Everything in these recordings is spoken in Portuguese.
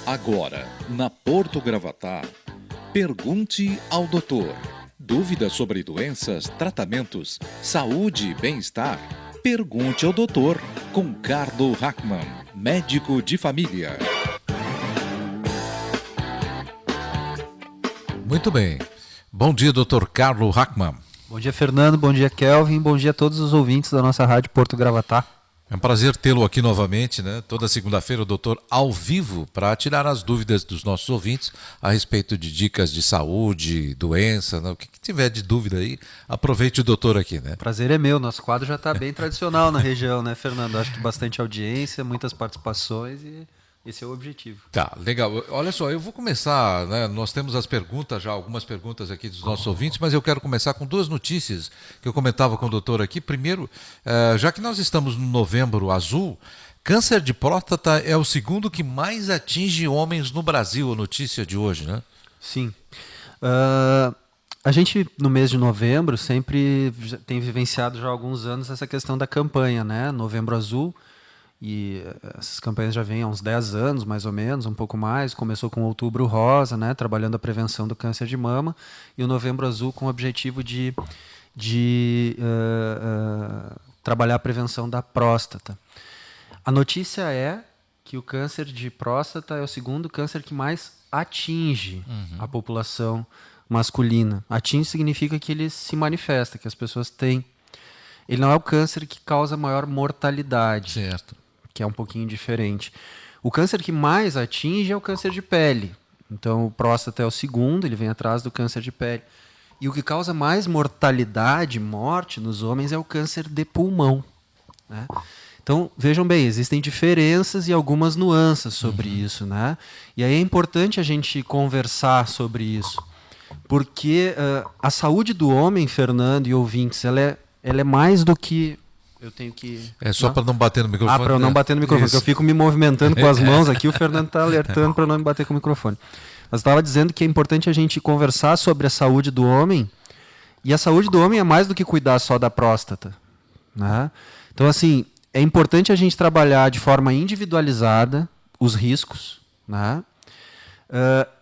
Agora, na Porto Gravatá, pergunte ao doutor. Dúvidas sobre doenças, tratamentos, saúde e bem-estar? Pergunte ao doutor, com Carlo Hackman, médico de família. Muito bem. Bom dia, doutor Carlo Hackman. Bom dia, Fernando. Bom dia, Kelvin. Bom dia a todos os ouvintes da nossa rádio Porto Gravatá. É um prazer tê-lo aqui novamente, né? Toda segunda-feira o doutor ao vivo para tirar as dúvidas dos nossos ouvintes a respeito de dicas de saúde, doença, né? O que tiver de dúvida aí, aproveite o doutor aqui, né? Prazer é meu. Nosso quadro já está bem tradicional na região, né, Fernando? Acho que bastante audiência, muitas participações e esse é o objetivo. Tá, legal. Olha só, eu vou começar, né? Nós temos as perguntas já, algumas perguntas aqui dos nossos ouvintes, mas eu quero começar com duas notícias que eu comentava com o doutor aqui. Primeiro, já que nós estamos no Novembro Azul, câncer de próstata é o segundo que mais atinge homens no Brasil, a notícia de hoje, né? Sim. A gente, no mês de novembro, sempre tem vivenciado já há alguns anos essa questão da campanha, né? Novembro Azul. E essas campanhas já vêm há uns 10 anos, mais ou menos, um pouco mais. Começou com o Outubro Rosa, né, trabalhando a prevenção do câncer de mama, e o Novembro Azul com o objetivo de trabalhar a prevenção da próstata. A notícia é que o câncer de próstata é o segundo câncer que mais atinge a população masculina. Atinge significa que ele se manifesta, que as pessoas têm. Ele não é o câncer que causa maior mortalidade. Certo. Que é um pouquinho diferente. O câncer que mais atinge é o câncer de pele. Então, o próstata é o segundo, ele vem atrás do câncer de pele. E o que causa mais mortalidade, morte nos homens é o câncer de pulmão, né? Então, vejam bem, existem diferenças e algumas nuances sobre isso, né? E aí é importante a gente conversar sobre isso, porque a saúde do homem, Fernando e ouvintes, ela é mais do que... Eu tenho que... É só para não bater no microfone. Para eu não bater no microfone, porque eu fico me movimentando com as mãos aqui, o Fernando está alertando para não me bater com o microfone. Mas eu estava dizendo que é importante a gente conversar sobre a saúde do homem, e a saúde do homem é mais do que cuidar só da próstata, né? Então, assim, é importante a gente trabalhar de forma individualizada os riscos, né?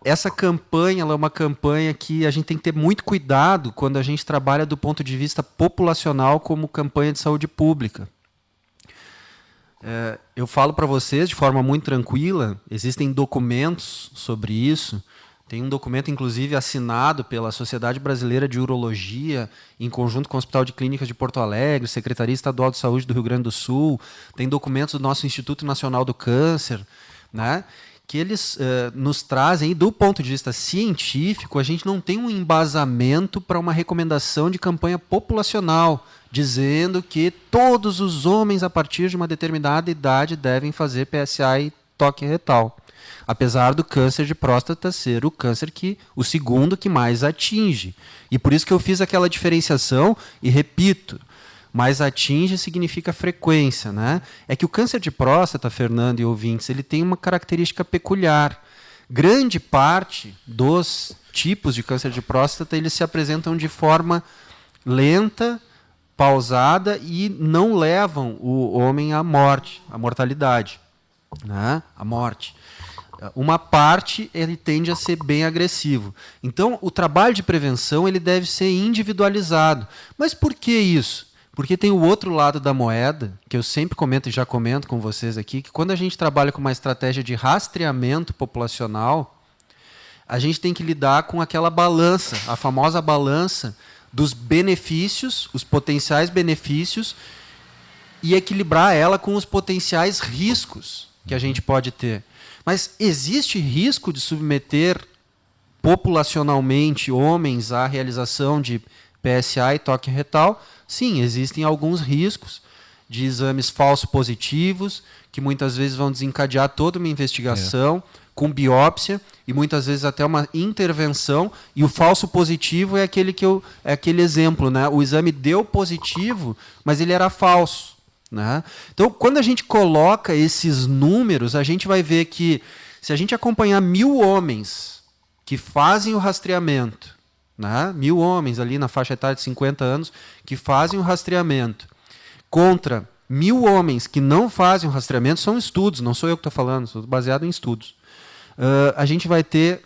Essa campanha ela é uma campanha que a gente tem que ter muito cuidado quando a gente trabalha do ponto de vista populacional como campanha de saúde pública. Eu falo para vocês de forma muito tranquila, existem documentos sobre isso. Tem um documento, inclusive, assinado pela Sociedade Brasileira de Urologia, em conjunto com o Hospital de Clínicas de Porto Alegre, Secretaria Estadual de Saúde do Rio Grande do Sul. Tem documentos do nosso Instituto Nacional do Câncer, né? Que eles nos trazem, e do ponto de vista científico, a gente não tem um embasamento para uma recomendação de campanha populacional, dizendo que todos os homens a partir de uma determinada idade devem fazer PSA e toque retal. Apesar do câncer de próstata ser o segundo que mais atinge. E por isso que eu fiz aquela diferenciação, e repito, mais atinge significa frequência, né? É que o câncer de próstata, Fernando e ouvintes, ele tem uma característica peculiar. Grande parte dos tipos de câncer de próstata, eles se apresentam de forma lenta, pausada e não levam o homem à morte, à mortalidade, né? À morte. Uma parte ele tende a ser bem agressivo. Então, o trabalho de prevenção ele deve ser individualizado. Mas por que isso? Porque tem o outro lado da moeda, que eu sempre comento e já comento com vocês aqui, que quando a gente trabalha com uma estratégia de rastreamento populacional, a gente tem que lidar com aquela balança, a famosa balança dos benefícios, os potenciais benefícios, e equilibrar ela com os potenciais riscos que a gente pode ter. Mas existe risco de submeter populacionalmente homens à realização de PSA e toque retal? Sim, existem alguns riscos de exames falso positivos, que muitas vezes vão desencadear toda uma investigação com biópsia e muitas vezes até uma intervenção, e o falso positivo é aquele exemplo, né? O exame deu positivo, mas ele era falso, né? Então, quando a gente coloca esses números, a gente vai ver que se a gente acompanhar 1000 homens que fazem o rastreamento, né? 1000 homens ali na faixa etária de 50 anos que fazem o rastreamento, contra 1000 homens que não fazem o rastreamento, são estudos, não sou eu que estou falando, sou baseado em estudos. a gente vai ter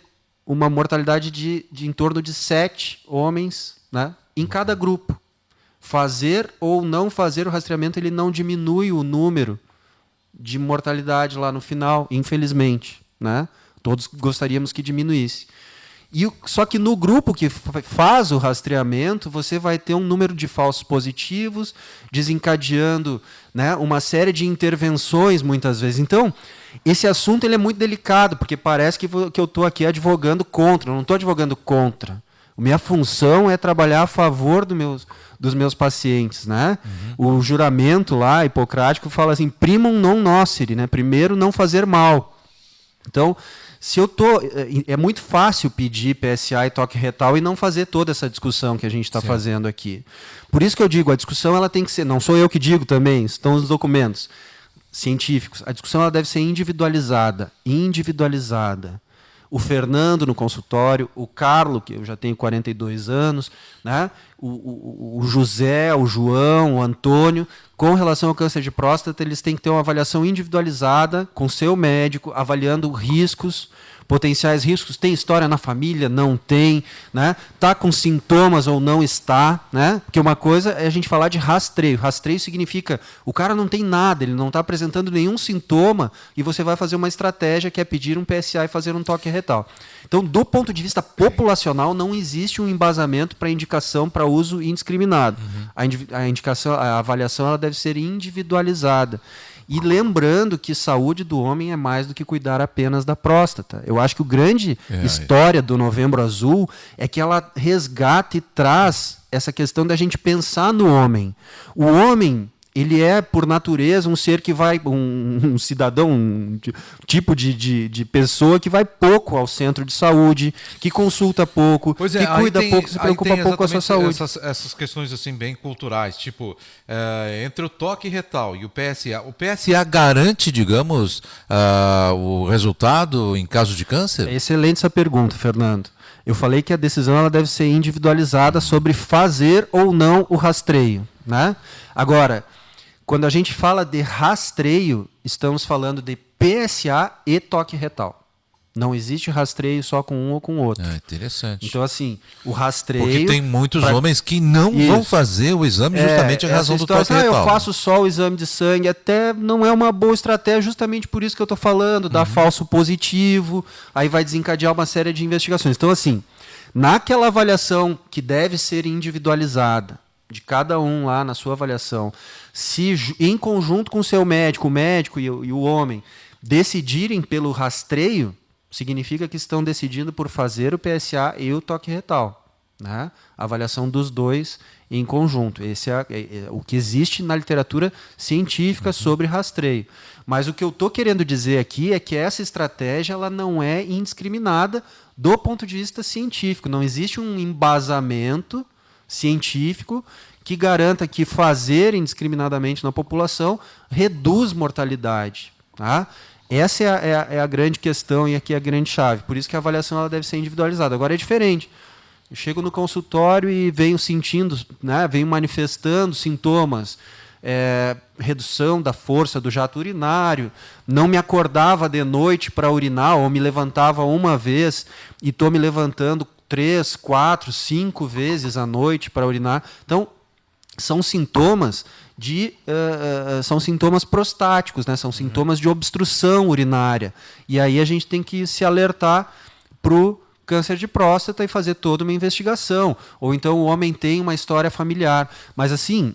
uma mortalidade de em torno de 7 homens, né, em cada grupo. Fazer ou não fazer o rastreamento, ele não diminui o número de mortalidade lá no final, infelizmente, né? Todos gostaríamos que diminuísse. Só que no grupo que faz o rastreamento, você vai ter um número de falsos positivos, desencadeando, né, uma série de intervenções muitas vezes. Então, esse assunto ele é muito delicado, porque parece que eu estou aqui advogando contra. Eu não estou advogando contra. Minha função é trabalhar a favor dos meus pacientes, né? O juramento lá, hipocrático, fala assim, primum non nocere, né? Primeiro, não fazer mal. Então, se eu é muito fácil pedir PSA e toque retal e não fazer toda essa discussão que a gente está fazendo aqui. Por isso que eu digo, a discussão ela tem que ser, não sou eu que digo também, estão os documentos científicos. A discussão ela deve ser individualizada. O Fernando no consultório, o Carlos, que eu já tenho 42 anos, né? o José, o João, o Antônio, com relação ao câncer de próstata, eles têm que ter uma avaliação individualizada com seu médico, avaliando riscos, potenciais riscos. Tem história na família? Não tem. Né? Está com sintomas ou não está? Né? Porque uma coisa é a gente falar de rastreio. Rastreio significa o cara não tem nada, ele não está apresentando nenhum sintoma e você vai fazer uma estratégia que é pedir um PSA e fazer um toque retal. Então, do ponto de vista populacional, não existe um embasamento para indicação para uso indiscriminado. A avaliação ela deve ser individualizada. E lembrando que saúde do homem é mais do que cuidar apenas da próstata. Eu acho que a grande história do Novembro Azul é que ela resgata e traz essa questão da gente pensar no homem. O homem, ele é, por natureza, um ser que vai, um cidadão, um tipo de pessoa que vai pouco ao centro de saúde, que consulta pouco, que cuida pouco, se preocupa pouco com a sua saúde. Essas questões assim bem culturais, tipo, entre o toque retal e o PSA garante, digamos, o resultado em caso de câncer? É excelente essa pergunta, Fernando. Eu falei que a decisão ela deve ser individualizada sobre fazer ou não o rastreio, né? Agora, quando a gente fala de rastreio, estamos falando de PSA e toque retal. Não existe rastreio só com um ou com o outro. Interessante. Então, assim, o rastreio... Porque tem muitos homens que não vão fazer o exame justamente em razão do toque retal. Eu faço só o exame de sangue, até não é uma boa estratégia, justamente por isso que eu estou falando, dar falso positivo, aí vai desencadear uma série de investigações. Então, assim, naquela avaliação que deve ser individualizada, de cada um lá na sua avaliação, se em conjunto com o seu médico, o médico e o homem, decidirem pelo rastreio, significa que estão decidindo por fazer o PSA e o toque retal. Né? A avaliação dos dois em conjunto. Esse é o que existe na literatura científica sobre rastreio. Mas o que eu estou querendo dizer aqui é que essa estratégia ela não é indiscriminada do ponto de vista científico. Não existe um embasamento científico que garanta que fazer indiscriminadamente na população reduz mortalidade. Tá? Essa é a grande questão e aqui é a grande chave. Por isso que a avaliação ela deve ser individualizada. Agora é diferente. Eu chego no consultório e venho sentindo, né, venho manifestando sintomas, redução da força do jato urinário, não me acordava de noite para urinar ou me levantava uma vez e estou me levantando 3, 4, 5 vezes à noite para urinar. Então, são sintomas são sintomas prostáticos, né? São sintomas de obstrução urinária. E aí a gente tem que se alertar para o câncer de próstata e fazer toda uma investigação. Ou então o homem tem uma história familiar. Mas assim,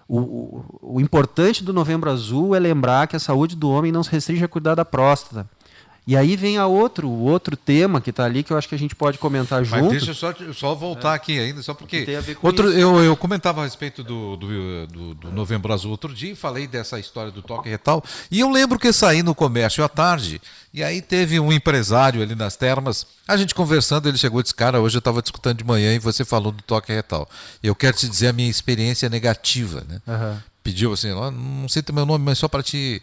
o importante do Novembro Azul é lembrar que a saúde do homem não se restringe a cuidar da próstata. E aí vem o outro tema que está ali, que eu acho que a gente pode comentar junto. Mas deixa eu só voltar aqui ainda, só porque tem a ver com isso. Eu comentava a respeito do Novembro Azul outro dia, falei dessa história do toque retal, e eu lembro que saí no comércio à tarde, e aí teve um empresário ali nas termas, a gente conversando, ele chegou e disse, cara, hoje eu estava discutindo de manhã e você falou do toque retal. Eu quero te dizer a minha experiência negativa, né? Pediu assim, não cita meu nome, mas só para ti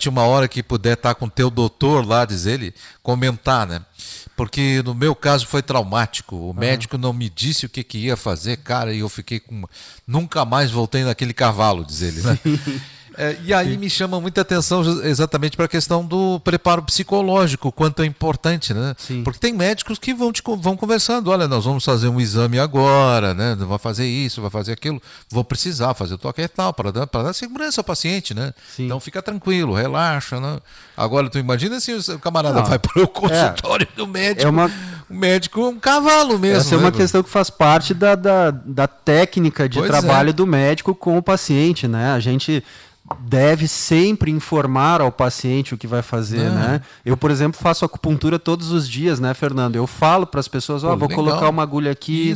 uma hora que puder estar com o teu doutor lá, diz ele, comentar, né? Porque no meu caso foi traumático. O médico não me disse o que ia fazer, cara, e eu fiquei com... Nunca mais voltei naquele cavalo, diz ele, né? E aí me chama muita atenção exatamente para a questão do preparo psicológico, quanto é importante, né? Sim. Porque tem médicos que vão conversando, olha, nós vamos fazer um exame agora, né? Vai fazer isso, vai fazer aquilo, vou precisar fazer o toque retal para dar segurança ao paciente, né? Sim. Então fica tranquilo, relaxa, né? Agora tu imagina se o camarada vai para o consultório do médico, o médico é um cavalo mesmo. Essa é uma questão que faz parte da técnica de trabalho do médico com o paciente, né? A gente deve sempre informar ao paciente o que vai fazer, né? Eu, por exemplo, faço acupuntura todos os dias, né, Fernando? Eu falo para as pessoas, vou colocar uma agulha aqui,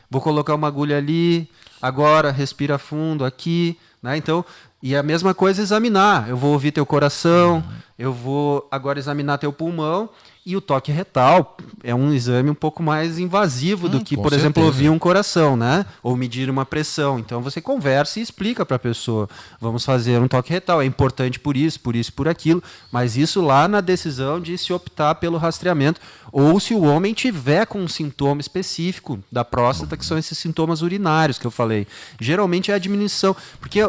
vou colocar uma agulha ali, agora respira fundo aqui, né? Então, e a mesma coisa examinar. Eu vou ouvir teu coração, eu vou agora examinar teu pulmão. E o toque retal é um exame um pouco mais invasivo do que, por exemplo, ouvir um coração, né? Ou medir uma pressão. Então você conversa e explica para a pessoa, vamos fazer um toque retal, é importante por isso, por aquilo, mas isso lá na decisão de se optar pelo rastreamento, ou se o homem tiver com um sintoma específico da próstata, que são esses sintomas urinários que eu falei. Geralmente é a diminuição, porque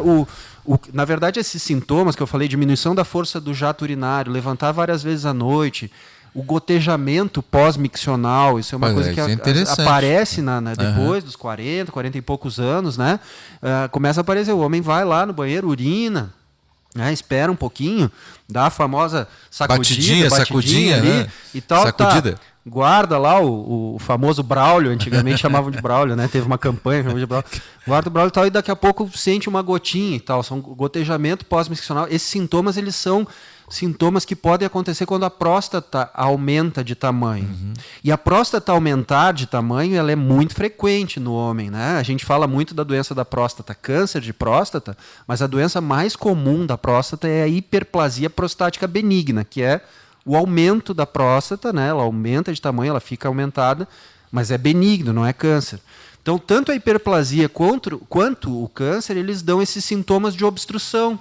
na verdade esses sintomas que eu falei, diminuição da força do jato urinário, levantar várias vezes à noite, o gotejamento pós-miccional, isso é uma coisa que aparece depois dos 40 e poucos anos, né? Começa a aparecer, o homem vai lá no banheiro, urina, né? Espera um pouquinho, dá a famosa sacudidinha ali, né? E tal, guarda lá o famoso Braulio, antigamente chamavam de Braulio, né? Teve uma campanha de Braulio. Guarda o Braulio e tal, e daqui a pouco sente uma gotinha e tal, são gotejamento pós-miccional. Esses sintomas, eles são sintomas que podem acontecer quando a próstata aumenta de tamanho. E a próstata aumentar de tamanho, ela é muito frequente no homem, né? A gente fala muito da doença da próstata, câncer de próstata, mas a doença mais comum da próstata é a hiperplasia prostática benigna, que é o aumento da próstata, né? Ela aumenta de tamanho, ela fica aumentada, mas é benigno, não é câncer. Então, tanto a hiperplasia quanto o câncer, eles dão esses sintomas de obstrução.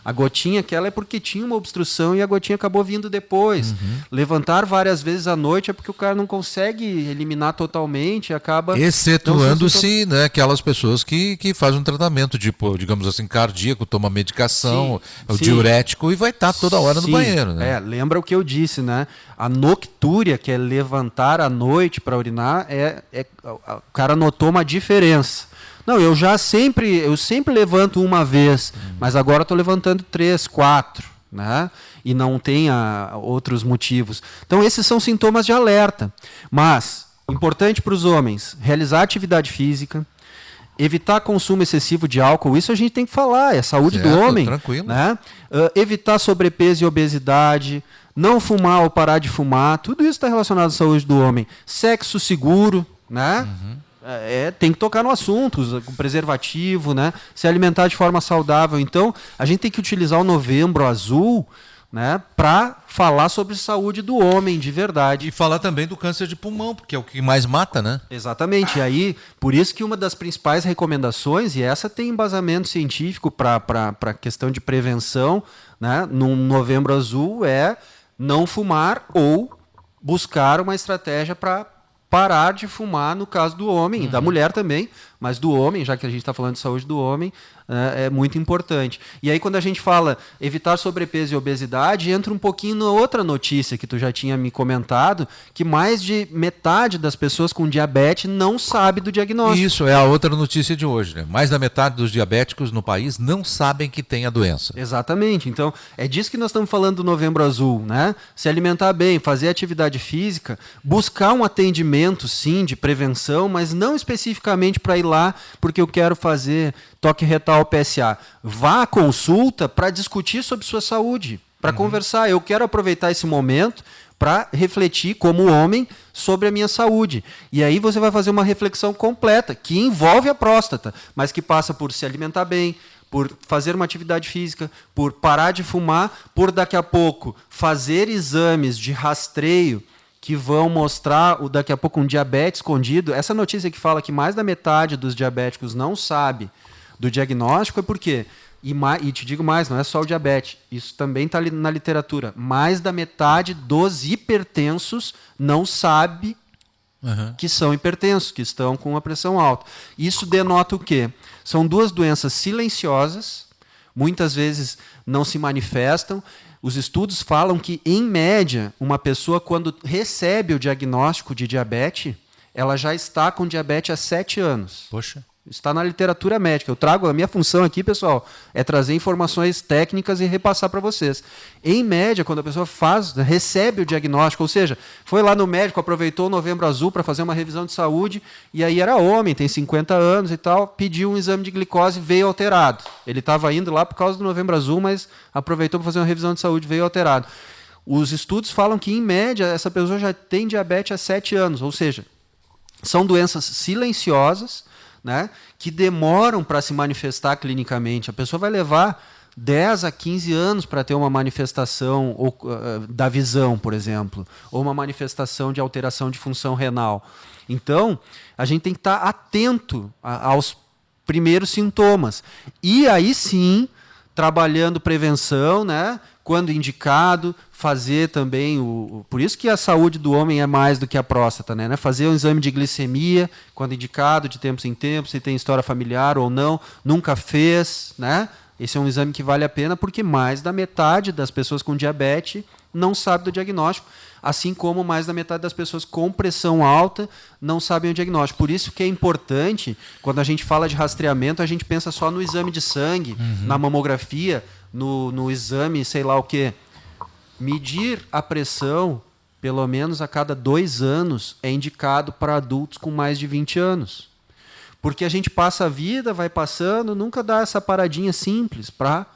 A gotinha aquela é porque tinha uma obstrução e a gotinha acabou vindo depois. Levantar várias vezes à noite é porque o cara não consegue eliminar totalmente e acaba... Excetuando-se, né, aquelas pessoas que fazem um tratamento, tipo, digamos assim, cardíaco, toma medicação, diurético e vai estar toda hora no banheiro. Né? Lembra o que eu disse, né? A noctúria, que é levantar à noite para urinar, o cara notou uma diferença. Não, eu sempre levanto uma vez, mas agora estou levantando 3, 4, né? E não tem outros motivos. Então, esses são sintomas de alerta. Mas, importante para os homens, realizar atividade física, evitar consumo excessivo de álcool, isso a gente tem que falar, é a saúde do homem. Tranquilo. Né? Evitar sobrepeso e obesidade, não fumar ou parar de fumar, tudo isso está relacionado à saúde do homem. Sexo seguro, né? Tem que tocar no assunto, com preservativo, né? Se alimentar de forma saudável. Então, a gente tem que utilizar o Novembro Azul, né, para falar sobre saúde do homem de verdade. E falar também do câncer de pulmão, porque é o que mais mata, né? Exatamente. E aí, por isso que uma das principais recomendações, e essa tem embasamento científico para a questão de prevenção, né, no Novembro Azul, é não fumar ou buscar uma estratégia para parar de fumar, no caso do homem, e da mulher também, mas do homem, já que a gente está falando de saúde do homem, é muito importante. E aí, quando a gente fala evitar sobrepeso e obesidade, entra um pouquinho na outra notícia que tu já tinha me comentado, que mais de metade das pessoas com diabetes não sabe do diagnóstico. Isso é a outra notícia de hoje, né? Mais da metade dos diabéticos no país não sabem que tem a doença. Exatamente. Então, é disso que nós estamos falando do Novembro Azul, né? Se alimentar bem, fazer atividade física, buscar um atendimento, sim, de prevenção, mas não especificamente para ir lá porque eu quero fazer toque retal PSA. Vá à consulta para discutir sobre sua saúde, para conversar. Eu quero aproveitar esse momento para refletir como homem sobre a minha saúde. E aí você vai fazer uma reflexão completa, que envolve a próstata, mas que passa por se alimentar bem, por fazer uma atividade física, por parar de fumar, por daqui a pouco fazer exames de rastreio que vão mostrar daqui a pouco um diabetes escondido. Essa notícia que fala que mais da metade dos diabéticos não sabe do diagnóstico é porque, e te digo mais, não é só o diabetes, isso também está na literatura, mais da metade dos hipertensos não sabe que são hipertensos, que estão com a pressão alta. Isso denota o quê? São duas doenças silenciosas, muitas vezes não se manifestam. Os estudos falam que, em média, uma pessoa, quando recebe o diagnóstico de diabetes, ela já está com diabetes há 7 anos. Poxa. Está na literatura médica. Eu trago, a minha função aqui, pessoal, é trazer informações técnicas e repassar para vocês. Em média, quando a pessoa recebe o diagnóstico, ou seja, foi lá no médico, aproveitou o Novembro Azul para fazer uma revisão de saúde, e aí era homem, tem 50 anos e tal, pediu um exame de glicose, veio alterado. Ele estava indo lá por causa do Novembro Azul, mas aproveitou para fazer uma revisão de saúde, veio alterado. Os estudos falam que, em média, essa pessoa já tem diabetes há 7 anos, ou seja, são doenças silenciosas, né, que demoram para se manifestar clinicamente. A pessoa vai levar 10 a 15 anos para ter uma manifestação da visão, por exemplo, ou uma manifestação de alteração de função renal. Então, a gente tem que estar atento aos primeiros sintomas. E aí sim, trabalhando prevenção, né, quando indicado, fazer também por isso que a saúde do homem é mais do que a próstata, né? Fazer um exame de glicemia, quando indicado, de tempos em tempos, se tem história familiar ou não, nunca fez, né? Esse é um exame que vale a pena, porque mais da metade das pessoas com diabetes não sabe do diagnóstico, assim como mais da metade das pessoas com pressão alta não sabem o diagnóstico. Por isso que é importante, quando a gente fala de rastreamento, a gente pensa só no exame de sangue, na mamografia, no exame, sei lá o quê. Medir a pressão, pelo menos a cada 2 anos, é indicado para adultos com mais de 20 anos. Porque a gente passa a vida, vai passando, nunca dá essa paradinha simples para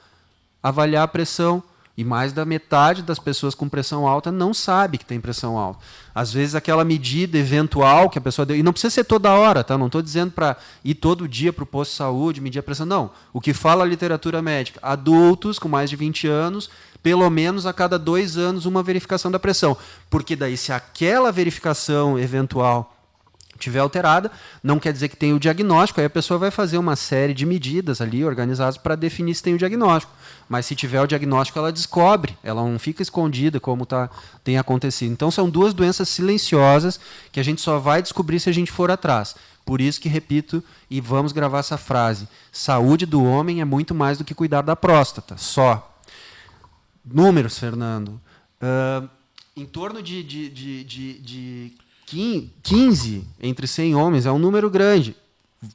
avaliar a pressão. E mais da metade das pessoas com pressão alta não sabe que tem pressão alta. Às vezes aquela medida eventual que a pessoa deu, e não precisa ser toda hora, tá? Não estou dizendo para ir todo dia para o posto de saúde, medir a pressão, não. O que fala a literatura médica, adultos com mais de 20 anos, pelo menos a cada 2 anos uma verificação da pressão. Porque daí se aquela verificação eventual tiver alterada, não quer dizer que tem o diagnóstico, aí a pessoa vai fazer uma série de medidas ali organizadas para definir se tem o diagnóstico. Mas se tiver o diagnóstico, ela descobre, ela não fica escondida como tem acontecido. Então são 2 doenças silenciosas que a gente só vai descobrir se a gente for atrás. Por isso que, repito, e vamos gravar essa frase, saúde do homem é muito mais do que cuidar da próstata, só. Números, Fernando. Em torno de 15 entre 100 homens, é um número grande,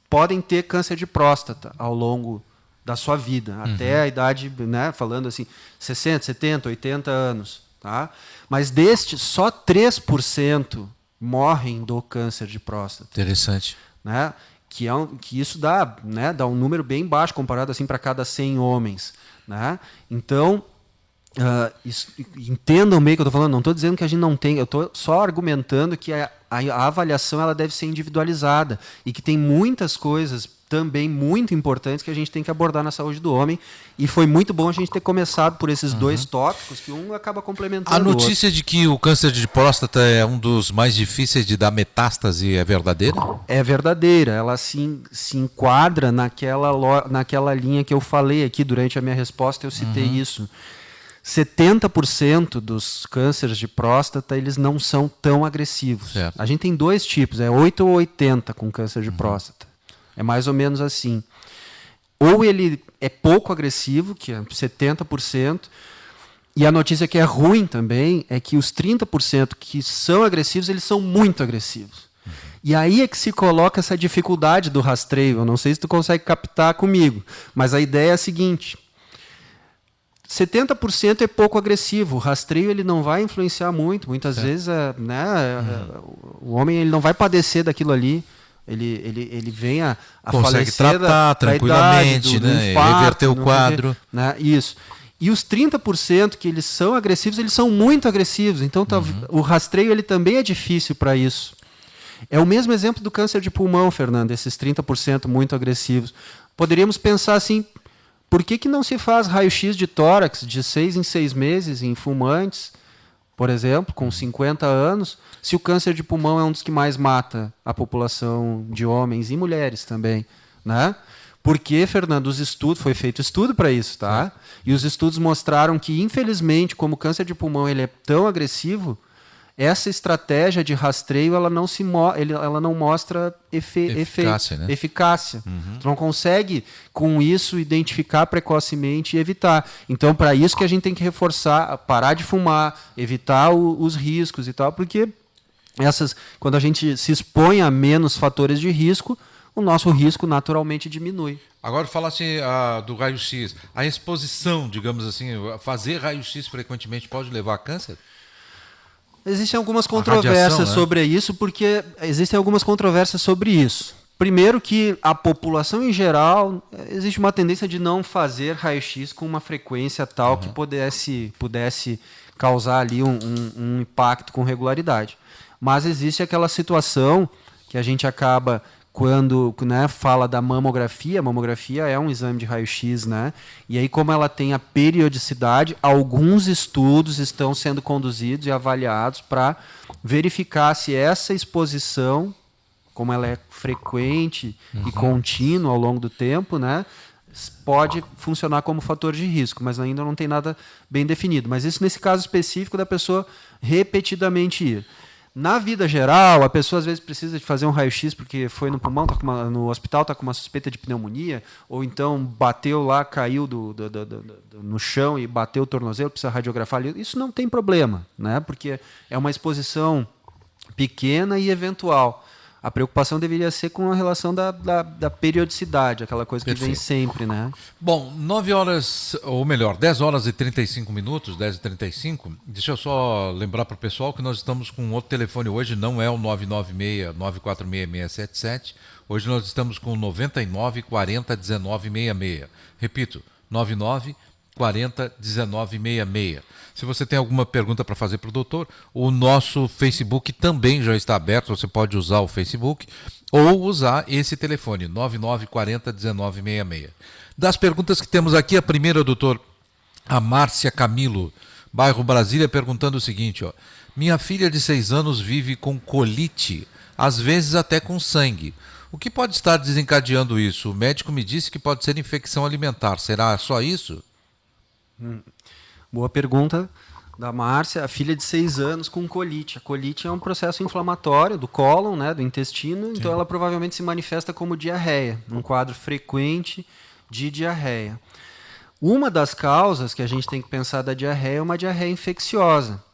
podem ter câncer de próstata ao longo da sua vida, até a idade, né, falando assim, 60, 70, 80 anos. Tá? Mas destes, só 3% morrem do câncer de próstata. Interessante. Né? Que isso dá um número bem baixo comparado assim para cada 100 homens. Né? Então, entendam bem o que eu estou falando, não estou dizendo que a gente não tem, eu estou só argumentando que a avaliação ela deve ser individualizada e que tem muitas coisas também muito importantes que a gente tem que abordar na saúde do homem, e foi muito bom a gente ter começado por esses 2 tópicos, que um acaba complementando o outro. A notícia de que o câncer de próstata é um dos mais difíceis de dar metástase é verdadeira? É verdadeira, ela se enquadra naquela linha que eu falei aqui durante a minha resposta, eu citei isso. 70% dos cânceres de próstata eles não são tão agressivos. Certo. A gente tem 2 tipos, 8 ou 80 com câncer de próstata. É mais ou menos assim. Ou ele é pouco agressivo, que é 70%, e a notícia que é ruim também é que os 30% que são agressivos, eles são muito agressivos. E aí é que se coloca essa dificuldade do rastreio. Eu não sei se tu consegue captar comigo, mas a ideia é a seguinte: 70% é pouco agressivo. O rastreio ele não vai influenciar muito. Muitas vezes o homem ele não vai padecer daquilo ali. Ele vem a consegue falecer tratar tranquilamente, idade, do infarto, reverter o quadro. Né? Isso. E os 30% que eles são agressivos, eles são muito agressivos. Então o rastreio ele também é difícil para isso. É o mesmo exemplo do câncer de pulmão, Fernando, esses 30% muito agressivos. Poderíamos pensar assim, por que não se faz raio-x de tórax de 6 em 6 meses em fumantes, por exemplo, com 50 anos, se o câncer de pulmão é um dos que mais mata a população de homens e mulheres também, né? Porque, Fernando, foi feito estudo para isso, tá? E os estudos mostraram que, infelizmente, como o câncer de pulmão ele é tão agressivo, essa estratégia de rastreio ela não mostra eficácia. Tu não consegue, com isso, identificar precocemente e evitar. Então, para isso que a gente tem que reforçar, parar de fumar, evitar os riscos e tal, porque quando a gente se expõe a menos fatores de risco, o nosso risco naturalmente diminui. Agora falasse do raio-x. A exposição, digamos assim, fazer raio-x frequentemente pode levar a câncer? Existem algumas controvérsias sobre isso, porque existem algumas controvérsias sobre isso. Primeiro que a população em geral, existe uma tendência de não fazer raio-x com uma frequência tal que pudesse causar ali um impacto com regularidade. Mas existe aquela situação que a gente acaba... Quando fala da mamografia, a mamografia é um exame de raio-x, né? E aí, como ela tem a periodicidade, alguns estudos estão sendo conduzidos e avaliados para verificar se essa exposição, como ela é frequente e contínua ao longo do tempo, né, pode funcionar como fator de risco, mas ainda não tem nada bem definido. Mas isso nesse caso específico da pessoa repetidamente ir. Na vida geral, a pessoa às vezes precisa de fazer um raio-x porque foi no pulmão, no hospital, está com uma suspeita de pneumonia, ou então bateu lá, caiu no chão e bateu o tornozelo, precisa radiografar ali. Isso não tem problema, né? Porque é uma exposição pequena e eventual. A preocupação deveria ser com a relação da periodicidade, aquela coisa que vem sempre, né? Bom, 9 horas, ou melhor, 10 horas e 35 minutos, 10h35. Deixa eu só lembrar para o pessoal que nós estamos com outro telefone hoje, não é o 996-946-677. Hoje nós estamos com 99 40 19 66. Repito, 99 40 19 66. Se você tem alguma pergunta para fazer para o doutor, o nosso Facebook também já está aberto, você pode usar o Facebook ou usar esse telefone, 99 40 19 66. Das perguntas que temos aqui, a primeira, doutor, a Márcia Camilo, bairro Brasília, perguntando o seguinte, ó: minha filha de 6 anos vive com colite, às vezes até com sangue. O que pode estar desencadeando isso? O médico me disse que pode ser infecção alimentar, será só isso? Boa pergunta da Márcia. A filha de 6 anos com colite. A colite é um processo inflamatório do cólon, né, do intestino, então ela provavelmente se manifesta como diarreia, um quadro frequente de diarreia. Uma das causas que a gente tem que pensar da diarreia é uma diarreia infecciosa.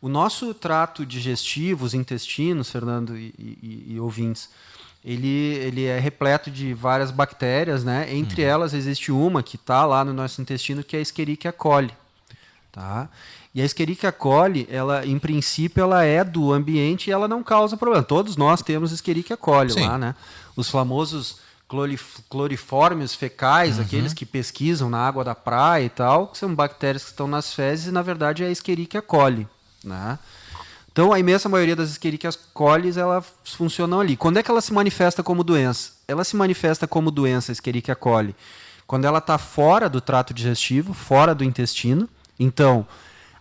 O nosso trato digestivo, os intestinos, Fernando e ouvintes, ele é repleto de várias bactérias, né? Entre elas existe uma que está lá no nosso intestino, que é a Escherichia coli. Tá? E a Escherichia coli, ela, em princípio, ela é do ambiente e ela não causa problema. Todos nós temos Escherichia coli lá, né? Os famosos cloriformes fecais, aqueles que pesquisam na água da praia e tal, que são bactérias que estão nas fezes e, na verdade, é a Escherichia coli, né? Então, a imensa maioria das Escherichia coli, elas funcionam ali. Quando é que ela se manifesta como doença? Ela se manifesta como doença, Escherichia coli, quando ela está fora do trato digestivo, fora do intestino. Então,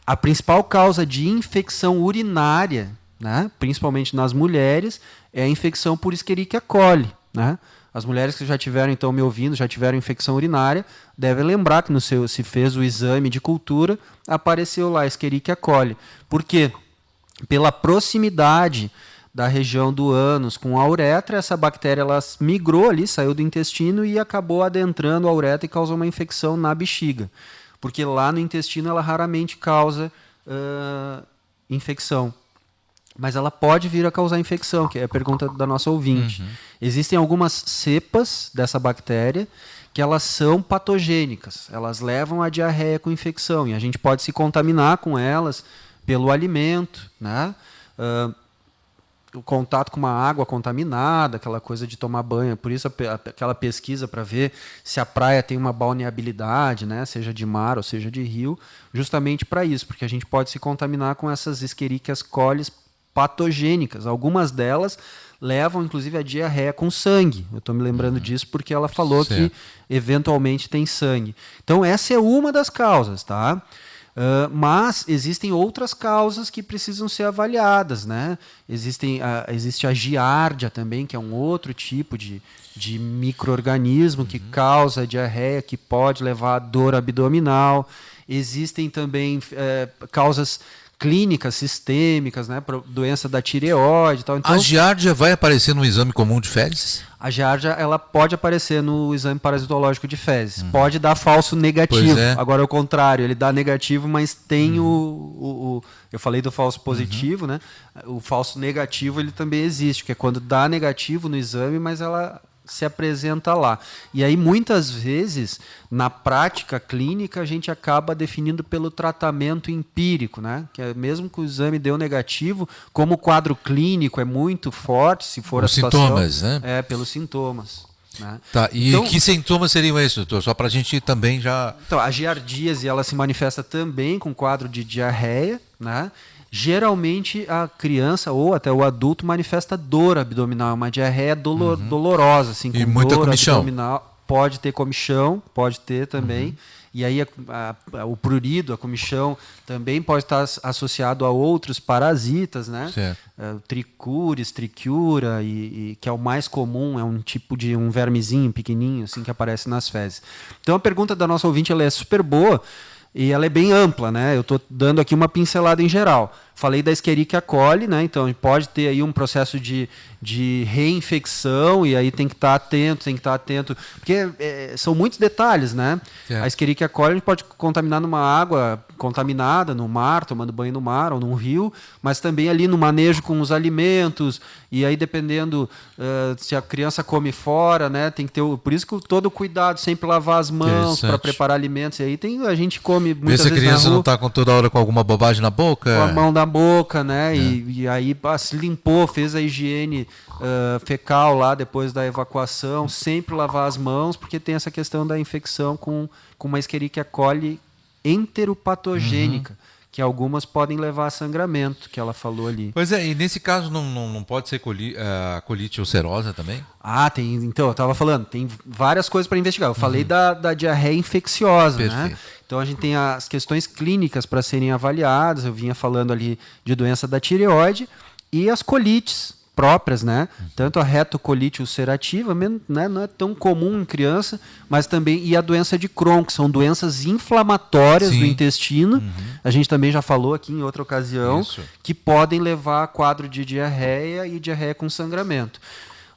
a principal causa de infecção urinária, né, principalmente nas mulheres, é a infecção por Escherichia coli, né? As mulheres que já tiveram, então, me ouvindo, já tiveram infecção urinária, devem lembrar que se fez o exame de cultura, apareceu lá Escherichia coli. Por quê? Pela proximidade da região do ânus com a uretra, essa bactéria ela migrou ali, saiu do intestino e acabou adentrando a uretra e causou uma infecção na bexiga. Porque lá no intestino ela raramente causa infecção. Mas ela pode vir a causar infecção, que é a pergunta da nossa ouvinte. Existem algumas cepas dessa bactéria que elas são patogênicas. Elas levam a diarreia com infecção. E a gente pode se contaminar com elas pelo alimento, né? O contato com uma água contaminada, aquela coisa de tomar banho, por isso aquela pesquisa para ver se a praia tem uma balneabilidade, né, seja de mar ou seja de rio, justamente para isso, porque a gente pode se contaminar com essas Escherichia coli patogênicas. Algumas delas levam, inclusive, a diarreia com sangue. Eu estou me lembrando disso porque ela falou que eventualmente tem sangue. Então, essa é uma das causas, tá? Mas existem outras causas que precisam ser avaliadas, né? Existe a giardia também, que é um outro tipo de micro-organismo que causa diarreia, que pode levar a dor abdominal. Existem também causas clínicas sistêmicas, né? Doença da tireoide e tal. Então, a giardia vai aparecer no exame comum de fezes? a giardia, ela pode aparecer no exame parasitológico de fezes. Pode dar falso negativo. Pois é. Agora é o contrário, ele dá negativo, mas tem eu falei do falso positivo, né? O falso negativo ele também existe, que é quando dá negativo no exame, mas ela se apresenta lá. E aí, muitas vezes, na prática clínica, a gente acaba definindo pelo tratamento empírico, né? Que é, mesmo que o exame deu negativo, como o quadro clínico é muito forte, se for Os a situação... sintomas, né? É, pelos sintomas. Né? Tá, e Então, que sintomas seriam esses, doutor? Só para a gente também já... Então, a giardíase, ela se manifesta também com quadro de diarreia, né? Geralmente a criança ou até o adulto manifesta dor abdominal, uma diarreia dolorosa, assim, com E muita dor comichão. abdominal. Pode ter comichão, pode ter também. E aí o prurido, a comichão, também pode estar associado a outros parasitas, né? Certo. Tricuris, trichiura, e que é o mais comum, é um tipo de um vermezinho pequenininho, assim, que aparece nas fezes. Então a pergunta da nossa ouvinte ela é super boa. E ela é bem ampla, né? Eu estou dando aqui uma pincelada em geral. Falei da Escherichia coli, né? Então pode ter aí um processo de reinfecção e aí tem que estar atento, porque são muitos detalhes, né? É. A Escherichia coli a gente pode contaminar numa água contaminada, no mar, tomando banho no mar ou num rio, mas também ali no manejo com os alimentos, e aí dependendo se a criança come fora, né? Tem que ter por isso que todo o cuidado, sempre lavar as mãos para preparar alimentos, e aí a gente come muitas vezes vezes a criança na rua, não está com toda hora com alguma bobagem na boca. com a mão na boca, né? E aí se limpou, fez a higiene fecal lá depois da evacuação, sempre lavar as mãos, porque tem essa questão da infecção com uma Escherichia coli enteropatogênica, que algumas podem levar a sangramento, que ela falou ali. Pois é, e nesse caso não pode ser colite ulcerosa também? Tem. Então, eu estava falando, tem várias coisas para investigar. Eu falei da diarreia infecciosa, Perfeito. né? Então, a gente tem as questões clínicas para serem avaliadas. Eu vinha falando ali de doença da tireoide e as colites próprias, né? Tanto a retocolite ulcerativa, né? Não é tão comum em criança, mas também e a doença de Crohn, que são doenças inflamatórias do intestino. A gente também já falou aqui em outra ocasião, que podem levar a quadro de diarreia e diarreia com sangramento.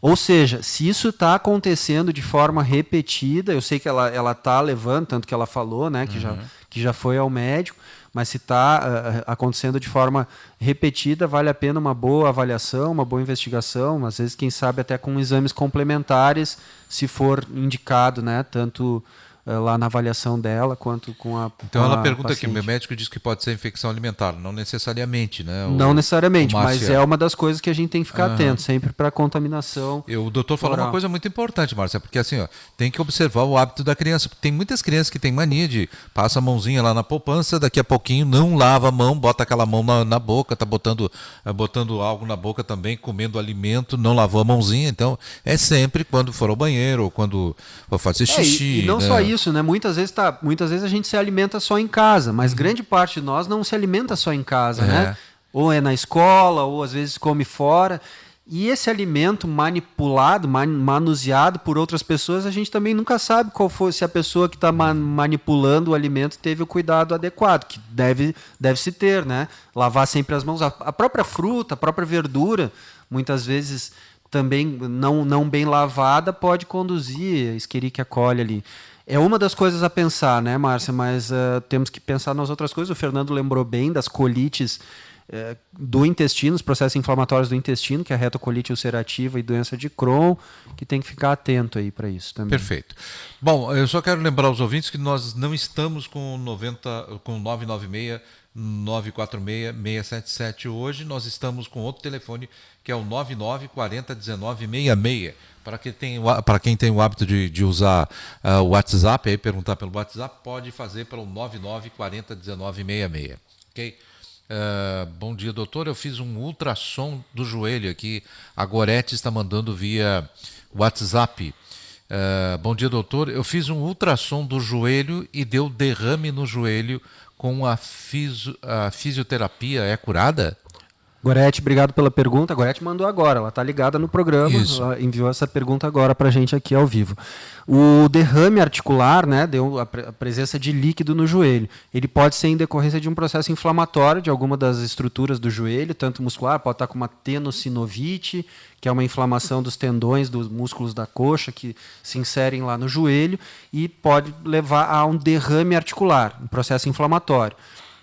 Ou seja, se isso está acontecendo de forma repetida, eu sei que ela está levando, tanto que ela falou, né, que já foi ao médico, mas se está acontecendo de forma repetida, vale a pena uma boa avaliação, uma boa investigação, às vezes, quem sabe, até com exames complementares, se for indicado, né, tanto lá na avaliação dela, quanto com a Então ela pergunta paciente. aqui, meu médico diz que pode ser infecção alimentar, não necessariamente, né? Não necessariamente, mas é uma das coisas que a gente tem que ficar atento, sempre para contaminação. O doutor falou uma coisa muito importante, Márcia, porque assim, tem que observar o hábito da criança. Tem muitas crianças que têm mania de passa a mãozinha lá na poupança, daqui a pouquinho não lava a mão, bota aquela mão na boca, tá botando algo na boca também, comendo alimento, não lavou a mãozinha. Então, é sempre quando for ao banheiro ou quando for fazer xixi. E não só isso, né? Muitas vezes a gente se alimenta só em casa, mas grande parte de nós não se alimenta só em casa, né? Ou é na escola, ou às vezes come fora. E esse alimento manipulado, manuseado por outras pessoas, a gente também nunca sabe se a pessoa que está manipulando o alimento teve o cuidado adequado, que deve se ter, né? Lavar sempre as mãos. A própria fruta, a própria verdura, muitas vezes também não bem lavada, pode conduzir a Escherichia coli ali. É uma das coisas a pensar, né, Márcia? Mas temos que pensar nas outras coisas. O Fernando lembrou bem das colites do intestino, os processos inflamatórios do intestino, que é a retocolite ulcerativa e doença de Crohn, que tem que ficar atento aí para isso também. Perfeito. Bom, eu só quero lembrar aos ouvintes que nós não estamos com 996 946 677 hoje, nós estamos com outro telefone que é o 99 40 19 66. Para quem tem o hábito de usar o WhatsApp, aí perguntar pelo WhatsApp, pode fazer pelo 99 40 19 66. Ok? Bom dia, doutor. Eu fiz um ultrassom do joelho aqui. A Gorete está mandando via WhatsApp. Bom dia, doutor. Eu fiz um ultrassom do joelho e deu derrame no joelho com a fisioterapia. É curada? Gorete, obrigado pela pergunta. A Gorete mandou agora, ela está ligada no programa, Isso. ela enviou essa pergunta agora para a gente aqui ao vivo. O derrame articular, né, deu a presença de líquido no joelho. Ele pode ser em decorrência de um processo inflamatório de alguma das estruturas do joelho, tanto muscular, pode estar com uma tenossinovite, que é uma inflamação dos tendões, dos músculos da coxa, que se inserem lá no joelho, e pode levar a um derrame articular, um processo inflamatório.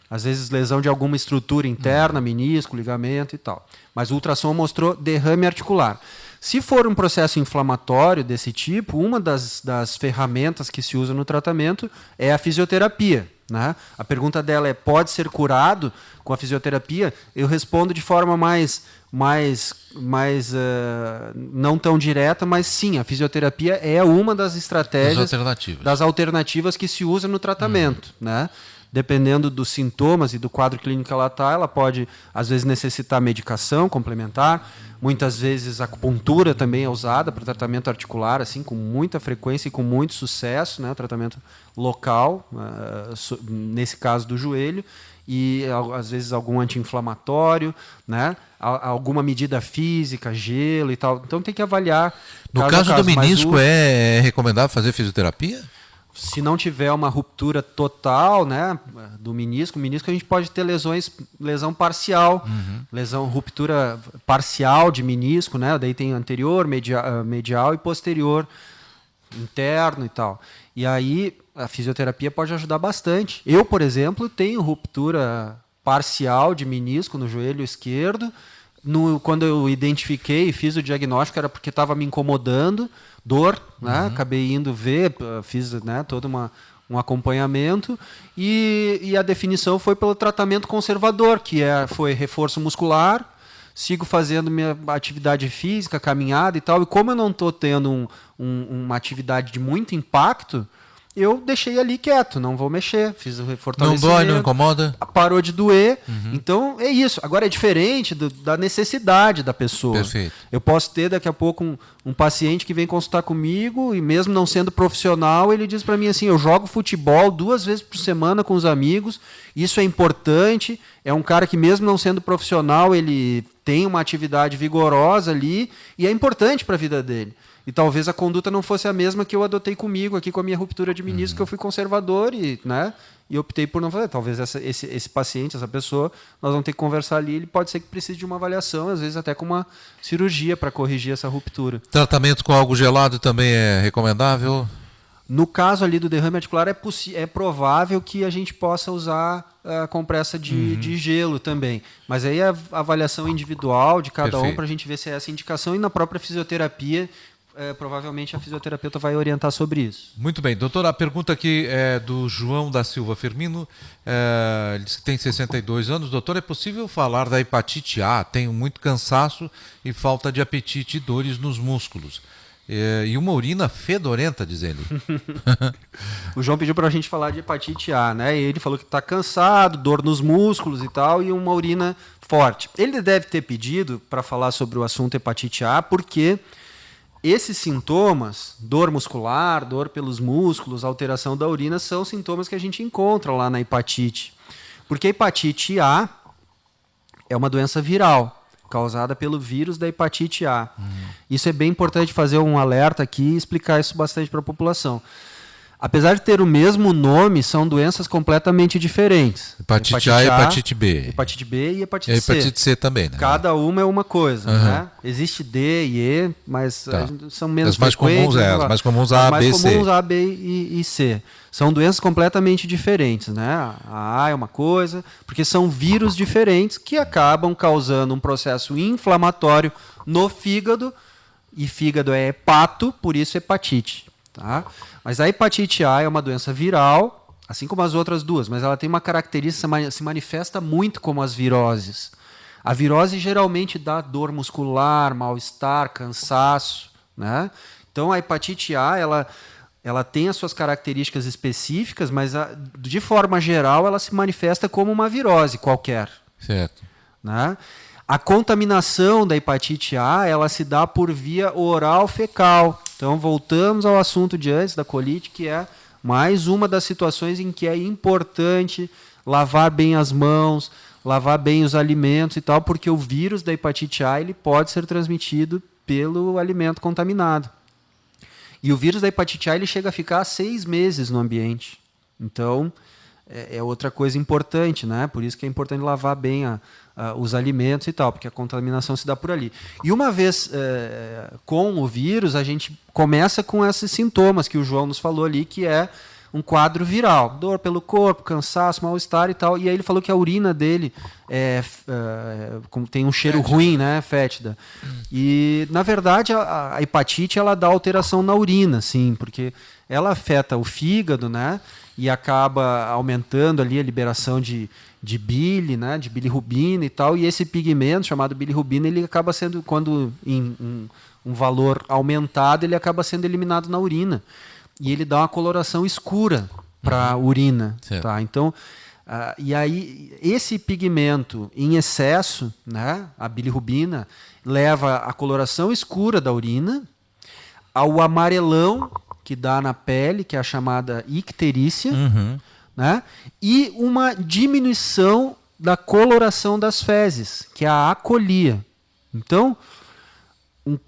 Às vezes lesão de alguma estrutura interna, menisco, ligamento e tal. Mas o ultrassom mostrou derrame articular. Se for um processo inflamatório desse tipo, uma das ferramentas que se usa no tratamento é a fisioterapia, né? A pergunta dela é: pode ser curado com a fisioterapia? Eu respondo de forma mais não tão direta, mas sim, a fisioterapia é uma das estratégias, das alternativas que se usa no tratamento, né? Dependendo dos sintomas e do quadro clínico que ela está, ela pode, às vezes, necessitar medicação complementar. Muitas vezes, a acupuntura também é usada para tratamento articular, assim, com muita frequência e com muito sucesso, né? O tratamento local, nesse caso do joelho, e, às vezes, algum anti-inflamatório, né? Alguma medida física, gelo e tal. Então, tem que avaliar. No caso do menisco, é recomendável fazer fisioterapia? Se não tiver uma ruptura total, né, do menisco, a gente pode ter lesão parcial, ruptura parcial de menisco, né, daí tem anterior, medial e posterior, interno e tal. E aí a fisioterapia pode ajudar bastante. Eu, por exemplo, tenho ruptura parcial de menisco no joelho esquerdo. Quando eu identifiquei e fiz o diagnóstico, era porque estava me incomodando, dor, né? Acabei indo ver, fiz, né, todo um acompanhamento, e a definição foi pelo tratamento conservador, que foi reforço muscular, sigo fazendo minha atividade física, caminhada e tal, e como eu não estou tendo uma atividade de muito impacto, eu deixei ali quieto, não vou mexer, fiz o fortalecimento. Não dói, não incomoda? Parou de doer. Então, é isso. Agora, é diferente da necessidade da pessoa. Perfeito. Eu posso ter, daqui a pouco, um paciente que vem consultar comigo e, mesmo não sendo profissional, ele diz para mim assim: eu jogo futebol 2 vezes por semana com os amigos, isso é importante. É um cara que, mesmo não sendo profissional, ele tem uma atividade vigorosa ali e é importante para a vida dele. E talvez a conduta não fosse a mesma que eu adotei comigo, aqui com a minha ruptura de menisco, que eu fui conservador e optei por não fazer. Talvez esse paciente, essa pessoa, nós vamos ter que conversar ali, ele pode ser que precise de uma avaliação, às vezes até com uma cirurgia para corrigir essa ruptura. Tratamento com algo gelado também é recomendável? No caso ali do derrame articular, é provável que a gente possa usar a compressa de gelo também. Mas aí é a avaliação individual de cada um para a gente ver se é essa indicação, e na própria fisioterapia, provavelmente a fisioterapeuta vai orientar sobre isso. Muito bem. Doutor, a pergunta aqui é do João da Silva Firmino. Ele diz que tem 62 anos. Doutor, é possível falar da hepatite A? Tenho muito cansaço e falta de apetite e dores nos músculos. E uma urina fedorenta, diz ele. O João pediu para a gente falar de hepatite A, né? E ele falou que está cansado, dor nos músculos e tal, e uma urina forte. Ele deve ter pedido para falar sobre o assunto hepatite A, porque esses sintomas, dor muscular, dor pelos músculos, alteração da urina, são sintomas que a gente encontra lá na hepatite. Porque a hepatite A é uma doença viral, causada pelo vírus da hepatite A. Isso é bem importante fazer um alerta aqui e explicar isso bastante para a população. Apesar de ter o mesmo nome, são doenças completamente diferentes. Hepatite A e hepatite B. Hepatite B e hepatite C. E hepatite C também, né? Cada uma é uma coisa, né? Existe D e E, mas são menos frequentes. As mais comuns A, B e C. As mais comuns A, B e C. São doenças completamente diferentes, né? A A é uma coisa, porque são vírus diferentes que acabam causando um processo inflamatório no fígado, e fígado é hepato, por isso hepatite. Tá? Mas a hepatite A é uma doença viral, assim como as outras duas, mas ela tem uma característica, se manifesta muito como as viroses. A virose geralmente dá dor muscular, mal-estar, cansaço, né? Então a hepatite A, ela tem as suas características específicas, mas de forma geral ela se manifesta como uma virose qualquer. Certo. Né? A contaminação da hepatite A, ela se dá por via oral fecal. Então, voltamos ao assunto de antes da colite, que é mais uma das situações em que é importante lavar bem as mãos, lavar bem os alimentos e tal, porque o vírus da hepatite A ele pode ser transmitido pelo alimento contaminado. E o vírus da hepatite A ele chega a ficar 6 meses no ambiente. Então, é outra coisa importante, né? Por isso que é importante lavar bem os alimentos e tal, porque a contaminação se dá por ali. E uma vez com o vírus, a gente começa com esses sintomas que o João nos falou ali, que é um quadro viral, dor pelo corpo, cansaço, mal-estar e tal. E aí ele falou que a urina dele tem um cheiro ruim, né, fétida. E, na verdade, a hepatite ela dá alteração na urina, sim, porque ela afeta o fígado, né, e acaba aumentando ali a liberação de bile, né, de bilirrubina e tal. E esse pigmento chamado bilirrubina, ele acaba sendo, quando em um valor aumentado, ele acaba sendo eliminado na urina. E ele dá uma coloração escura para a urina. Tá? Então, e aí, esse pigmento em excesso, né, a bilirrubina, leva a coloração escura da urina, ao amarelão que dá na pele, que é a chamada icterícia, né, e uma diminuição da coloração das fezes, que é a acolia. Então,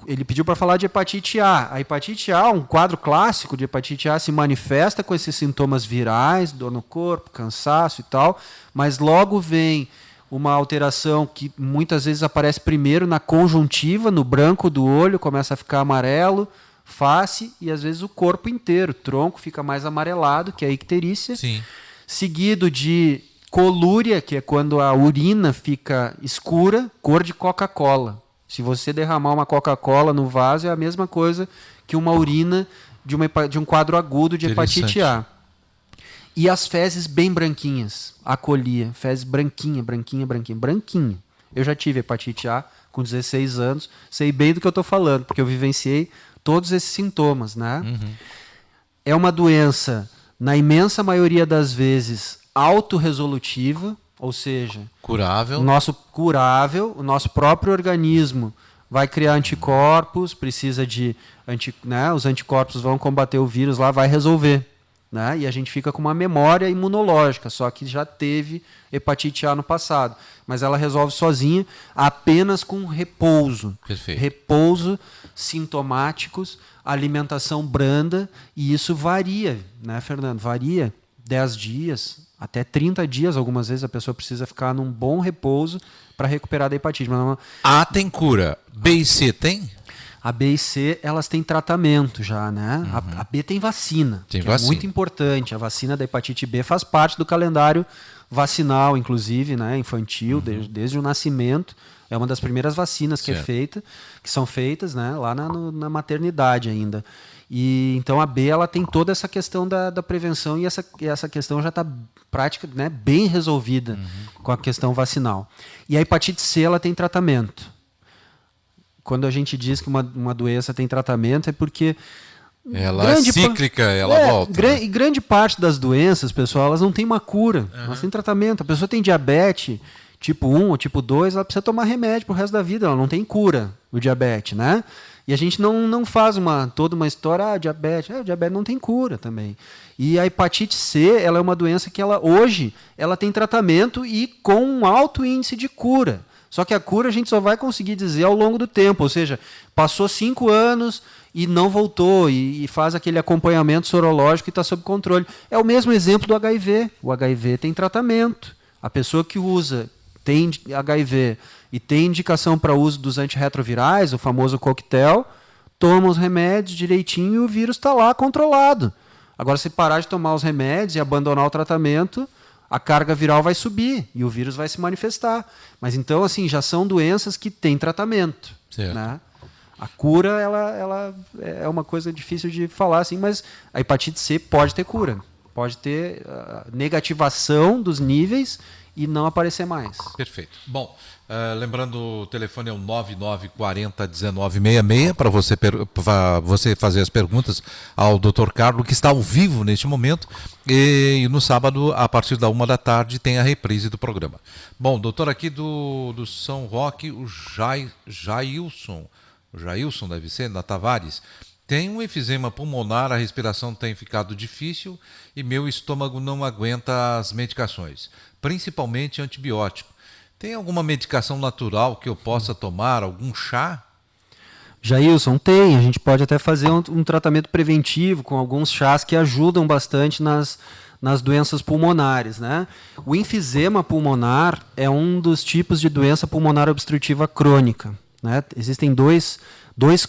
ele pediu para falar de hepatite A. A hepatite A, um quadro clássico de hepatite A, se manifesta com esses sintomas virais, dor no corpo, cansaço e tal, mas logo vem uma alteração que muitas vezes aparece primeiro na conjuntiva, no branco do olho, começa a ficar amarelo, face e às vezes o corpo inteiro. O tronco fica mais amarelado, que é a icterícia. Sim. Seguido de colúria, que é quando a urina fica escura, cor de Coca-Cola. Se você derramar uma Coca-Cola no vaso, é a mesma coisa que uma urina de um quadro agudo de hepatite A. E as fezes bem branquinhas, acolia, fezes branquinha. Eu já tive hepatite A com 16 anos, sei bem do que eu estou falando, porque eu vivenciei todos esses sintomas, né? É uma doença, na imensa maioria das vezes, autorresolutiva, ou seja, curável. O nosso próprio organismo vai criar anticorpos, precisa de os anticorpos vão combater o vírus lá, vai resolver, né? E a gente fica com uma memória imunológica, só que já teve hepatite A no passado, mas ela resolve sozinha, apenas com repouso. Perfeito. Repouso, sintomáticos, alimentação branda, e isso varia, né, Fernando? Varia 10 dias, até 30 dias, algumas vezes a pessoa precisa ficar num bom repouso para recuperar da hepatite. Mas não... A tem cura. B e C tem? A B e C, elas têm tratamento já, né? A B tem vacina, é muito importante. A vacina da hepatite B faz parte do calendário vacinal, inclusive, né, infantil, desde o nascimento. É uma das primeiras vacinas que são feitas, né, lá na maternidade ainda. E então a B ela tem toda essa questão da prevenção, e essa questão já está prática, né, bem resolvida com a questão vacinal. E a hepatite C ela tem tratamento. Quando a gente diz que uma doença tem tratamento, é porque ela é cíclica, ela volta. E grande parte das doenças, pessoal, elas não têm uma cura, elas têm tratamento. A pessoa tem diabetes tipo 1 ou tipo 2, ela precisa tomar remédio pro resto da vida, ela não tem cura, o diabetes, né? E a gente não faz toda uma história, o diabetes não tem cura também. E a hepatite C, ela é uma doença que hoje ela tem tratamento e com um alto índice de cura. Só que a cura a gente só vai conseguir dizer ao longo do tempo, ou seja, passou 5 anos e não voltou, e faz aquele acompanhamento sorológico e está sob controle. É o mesmo exemplo do HIV. O HIV tem tratamento. A pessoa que tem HIV e tem indicação para uso dos antirretrovirais, o famoso coquetel, toma os remédios direitinho e o vírus está lá controlado. Agora, se parar de tomar os remédios e abandonar o tratamento, a carga viral vai subir e o vírus vai se manifestar. Mas então, assim, já são doenças que têm tratamento. Né? A cura, ela é uma coisa difícil de falar, assim, mas a hepatite C pode ter cura. Pode ter negativação dos níveis e não aparecer mais. Perfeito. Bom, lembrando, o telefone é o 99401966 para você fazer as perguntas ao Dr. Carlos, que está ao vivo neste momento, e no sábado, a partir da 13h, tem a reprise do programa. Bom, doutor, aqui do São Roque, o Jailson deve ser, da Tavares, tem um efizema pulmonar, a respiração tem ficado difícil e meu estômago não aguenta as medicações, principalmente antibiótico. Tem alguma medicação natural que eu possa tomar? Algum chá? Jailson, tem. A gente pode até fazer um tratamento preventivo com alguns chás que ajudam bastante nas doenças pulmonares, né? O enfisema pulmonar é um dos tipos de doença pulmonar obstrutiva crônica, né? Existem dois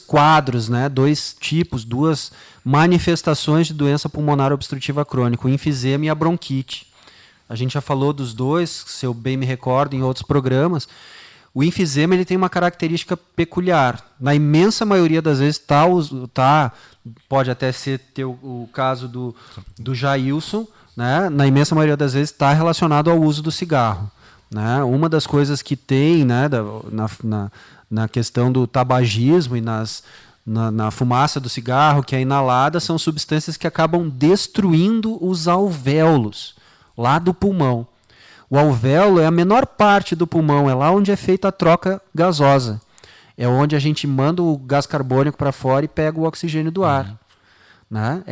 quadros, né? Dois tipos, duas manifestações de doença pulmonar obstrutiva crônica, o enfisema e a bronquite. A gente já falou dos dois, se eu bem me recordo, em outros programas. O enfisema ele tem uma característica peculiar. Na imensa maioria das vezes pode até ter o caso do Jailson, né? Na imensa maioria das vezes está relacionado ao uso do cigarro, né? Uma das coisas que tem, né, na questão do tabagismo e na fumaça do cigarro que é inalada são substâncias que acabam destruindo os alvéolos lá do pulmão. O alvéolo é a menor parte do pulmão, é lá onde é feita a troca gasosa. É onde a gente manda o gás carbônico para fora e pega o oxigênio do ar. Né?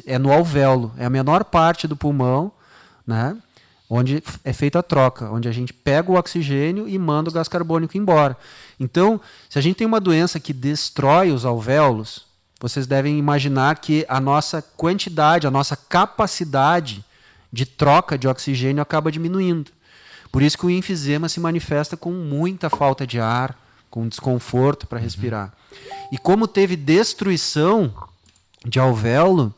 É no alvéolo, é a menor parte do pulmão, né? Onde é feita a troca, onde a gente pega o oxigênio e manda o gás carbônico embora. Então, se a gente tem uma doença que destrói os alvéolos, vocês devem imaginar que a nossa quantidade, a nossa capacidade de troca de oxigênio acaba diminuindo. Por isso que o enfisema se manifesta com muita falta de ar, com desconforto para respirar. E como teve destruição de alvéolo,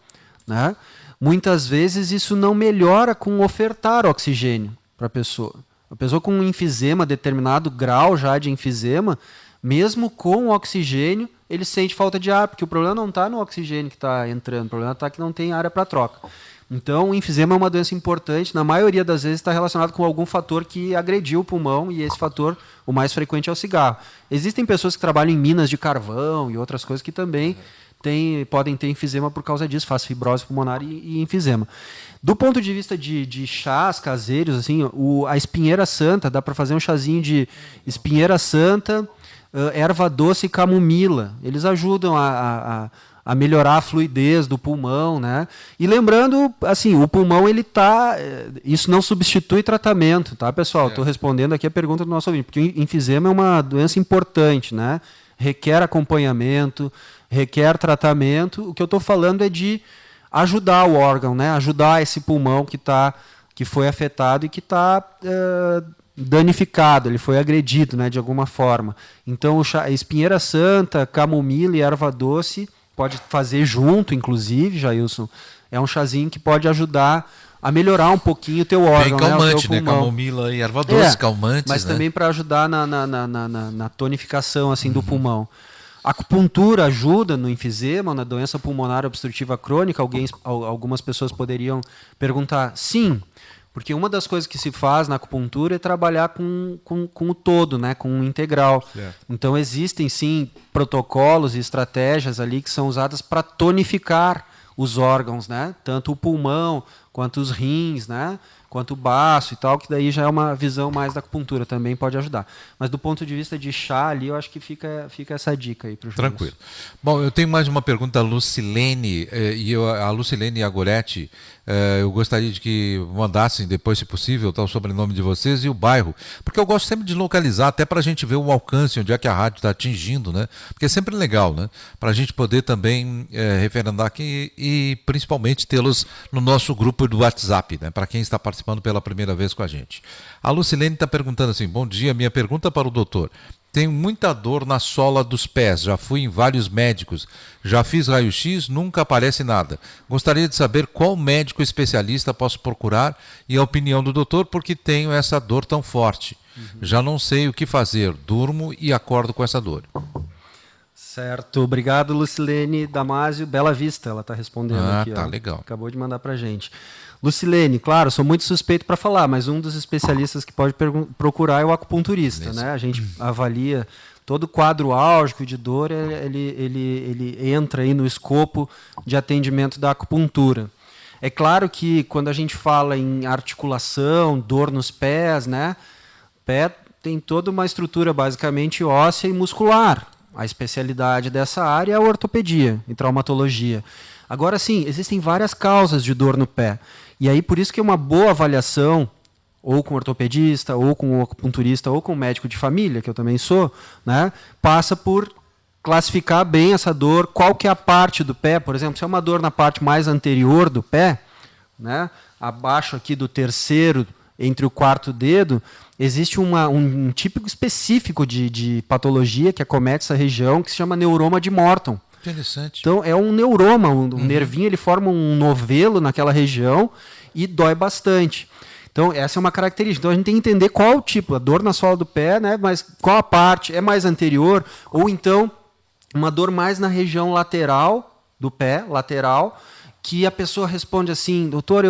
né, muitas vezes isso não melhora com ofertar oxigênio para a pessoa. A pessoa com um enfisema, determinado grau já de enfisema, mesmo com oxigênio, ele sente falta de ar, porque o problema não está no oxigênio que está entrando, o problema está que não tem área para troca. Então, o enfisema é uma doença importante, na maioria das vezes está relacionado com algum fator que agrediu o pulmão, e esse fator, o mais frequente, é o cigarro. Existem pessoas que trabalham em minas de carvão e outras coisas que também podem ter enfisema por causa disso, faz fibrose pulmonar e enfisema. Do ponto de vista de chás caseiros, assim, a espinheira santa, dá para fazer um chazinho de espinheira santa, erva doce e camomila. Eles ajudam a melhorar a fluidez do pulmão, né? E lembrando, assim, o pulmão, ele isso não substitui tratamento, tá, pessoal? Estou respondendo aqui a pergunta do nosso ouvinte, porque o enfisema é uma doença importante, né? Requer acompanhamento, requer tratamento. O que eu estou falando é de ajudar o órgão, né? Ajudar esse pulmão que foi afetado e que está danificado, ele foi agredido, né, de alguma forma. Então, espinheira santa, camomila e erva doce, pode fazer junto, inclusive, Jailson, é um chazinho que pode ajudar a melhorar um pouquinho o teu órgão. Bem calmante, né? Camomila e erva doce, calmantes. Mas também para ajudar na tonificação assim, do pulmão. A acupuntura ajuda no enfisema, na doença pulmonar obstrutiva crônica. Algumas pessoas poderiam perguntar, sim, porque uma das coisas que se faz na acupuntura é trabalhar com o todo, né? Com o integral. Certo. Então existem sim protocolos e estratégias ali que são usadas para tonificar os órgãos, né? Tanto o pulmão quanto os rins, né? Quanto o baço e tal, que daí já é uma visão mais da acupuntura, também pode ajudar. Mas do ponto de vista de chá ali, eu acho que fica essa dica aí para o Jonas. Tranquilo. Bom, eu tenho mais uma pergunta da Lucilene, a Lucilene Agoretti, eu gostaria de que mandassem depois, se possível, o sobrenome de vocês e o bairro, porque eu gosto sempre de localizar, até para a gente ver o alcance, onde é que a rádio está atingindo, né? Porque é sempre legal, né? Para a gente poder também referendar aqui e principalmente tê-los no nosso grupo do WhatsApp, né? Para quem está participando pela primeira vez com a gente. A Lucilene está perguntando assim, bom dia, minha pergunta para o doutor. Tenho muita dor na sola dos pés, já fui em vários médicos, já fiz raio-x, nunca aparece nada. Gostaria de saber qual médico especialista posso procurar e a opinião do doutor, porque tenho essa dor tão forte. Já não sei o que fazer, durmo e acordo com essa dor. Certo, obrigado, Lucilene Damasio. Bela Vista, ela está respondendo aqui. Tá, legal. Acabou de mandar para a gente. Lucilene, claro, sou muito suspeito para falar, mas um dos especialistas que pode procurar é o acupunturista, né? A gente avalia todo o quadro álgico de dor, ele entra aí no escopo de atendimento da acupuntura. É claro que quando a gente fala em articulação, dor nos pés, né? Pé tem toda uma estrutura basicamente óssea e muscular. A especialidade dessa área é a ortopedia e traumatologia. Agora sim, existem várias causas de dor no pé. E aí por isso que uma boa avaliação ou com ortopedista, ou com acupunturista, ou com médico de família, que eu também sou, né, passa por classificar bem essa dor, qual que é a parte do pé, por exemplo, se é uma dor na parte mais anterior do pé, né, abaixo aqui do terceiro, entre o quarto dedo, existe um tipo específico de patologia que acomete essa região, que se chama neuroma de Morton. Interessante. Então, é um neuroma, um nervinho, ele forma um novelo naquela região e dói bastante. Então, essa é uma característica. Então, a gente tem que entender qual o tipo, a dor na sola do pé, né? Mas qual a parte, é mais anterior, ou então uma dor mais na região lateral do pé, lateral, que a pessoa responde assim, doutor,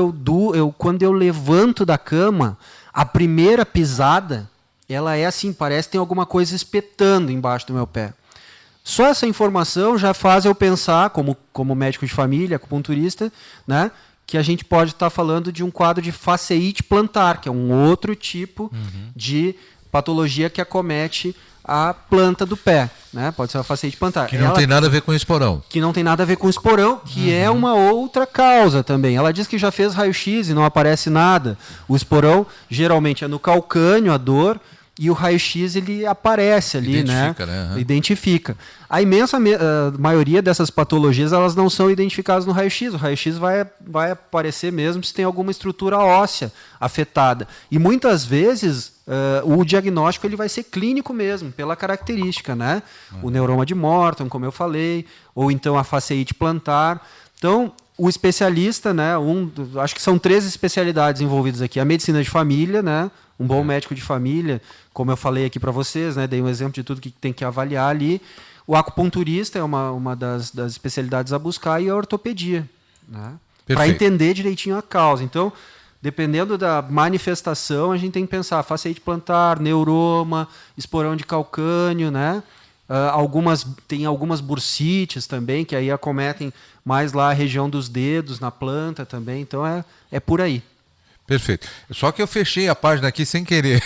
quando eu levanto da cama, a primeira pisada, ela é assim, parece que tem alguma coisa espetando embaixo do meu pé. Só essa informação já faz eu pensar, como médico de família, acupunturista, né, que a gente pode estar falando de um quadro de fasciite plantar, que é um outro tipo de patologia que acomete a planta do pé, né? Pode ser uma fasciite plantar. Que não tem nada a ver com esporão. Que não tem nada a ver com esporão, que é uma outra causa também. Ela diz que já fez raio-x e não aparece nada. O esporão geralmente é no calcânio, a dor, e o raio-x ele aparece ali, identifica, né? Uhum. Identifica. A imensa maioria dessas patologias elas não são identificadas no raio-x. O raio-x vai aparecer mesmo se tem alguma estrutura óssea afetada. E muitas vezes o diagnóstico ele vai ser clínico mesmo, pela característica, né? O neuroma de Morton, como eu falei, ou então a fasciite plantar. Então, o especialista, né? Acho que são 3 especialidades envolvidas aqui. A medicina de família, né? Um bom médico de família, como eu falei aqui para vocês, né? Dei um exemplo de tudo que tem que avaliar ali. O acupunturista é uma das especialidades a buscar, e a ortopedia, né? Para entender direitinho a causa. Então, dependendo da manifestação, a gente tem que pensar fasciite plantar, neuroma, esporão de calcânio, né? Tem algumas bursites também, que aí acometem mais lá a região dos dedos, na planta também. Então, é por aí. Perfeito. Só que eu fechei a página aqui sem querer.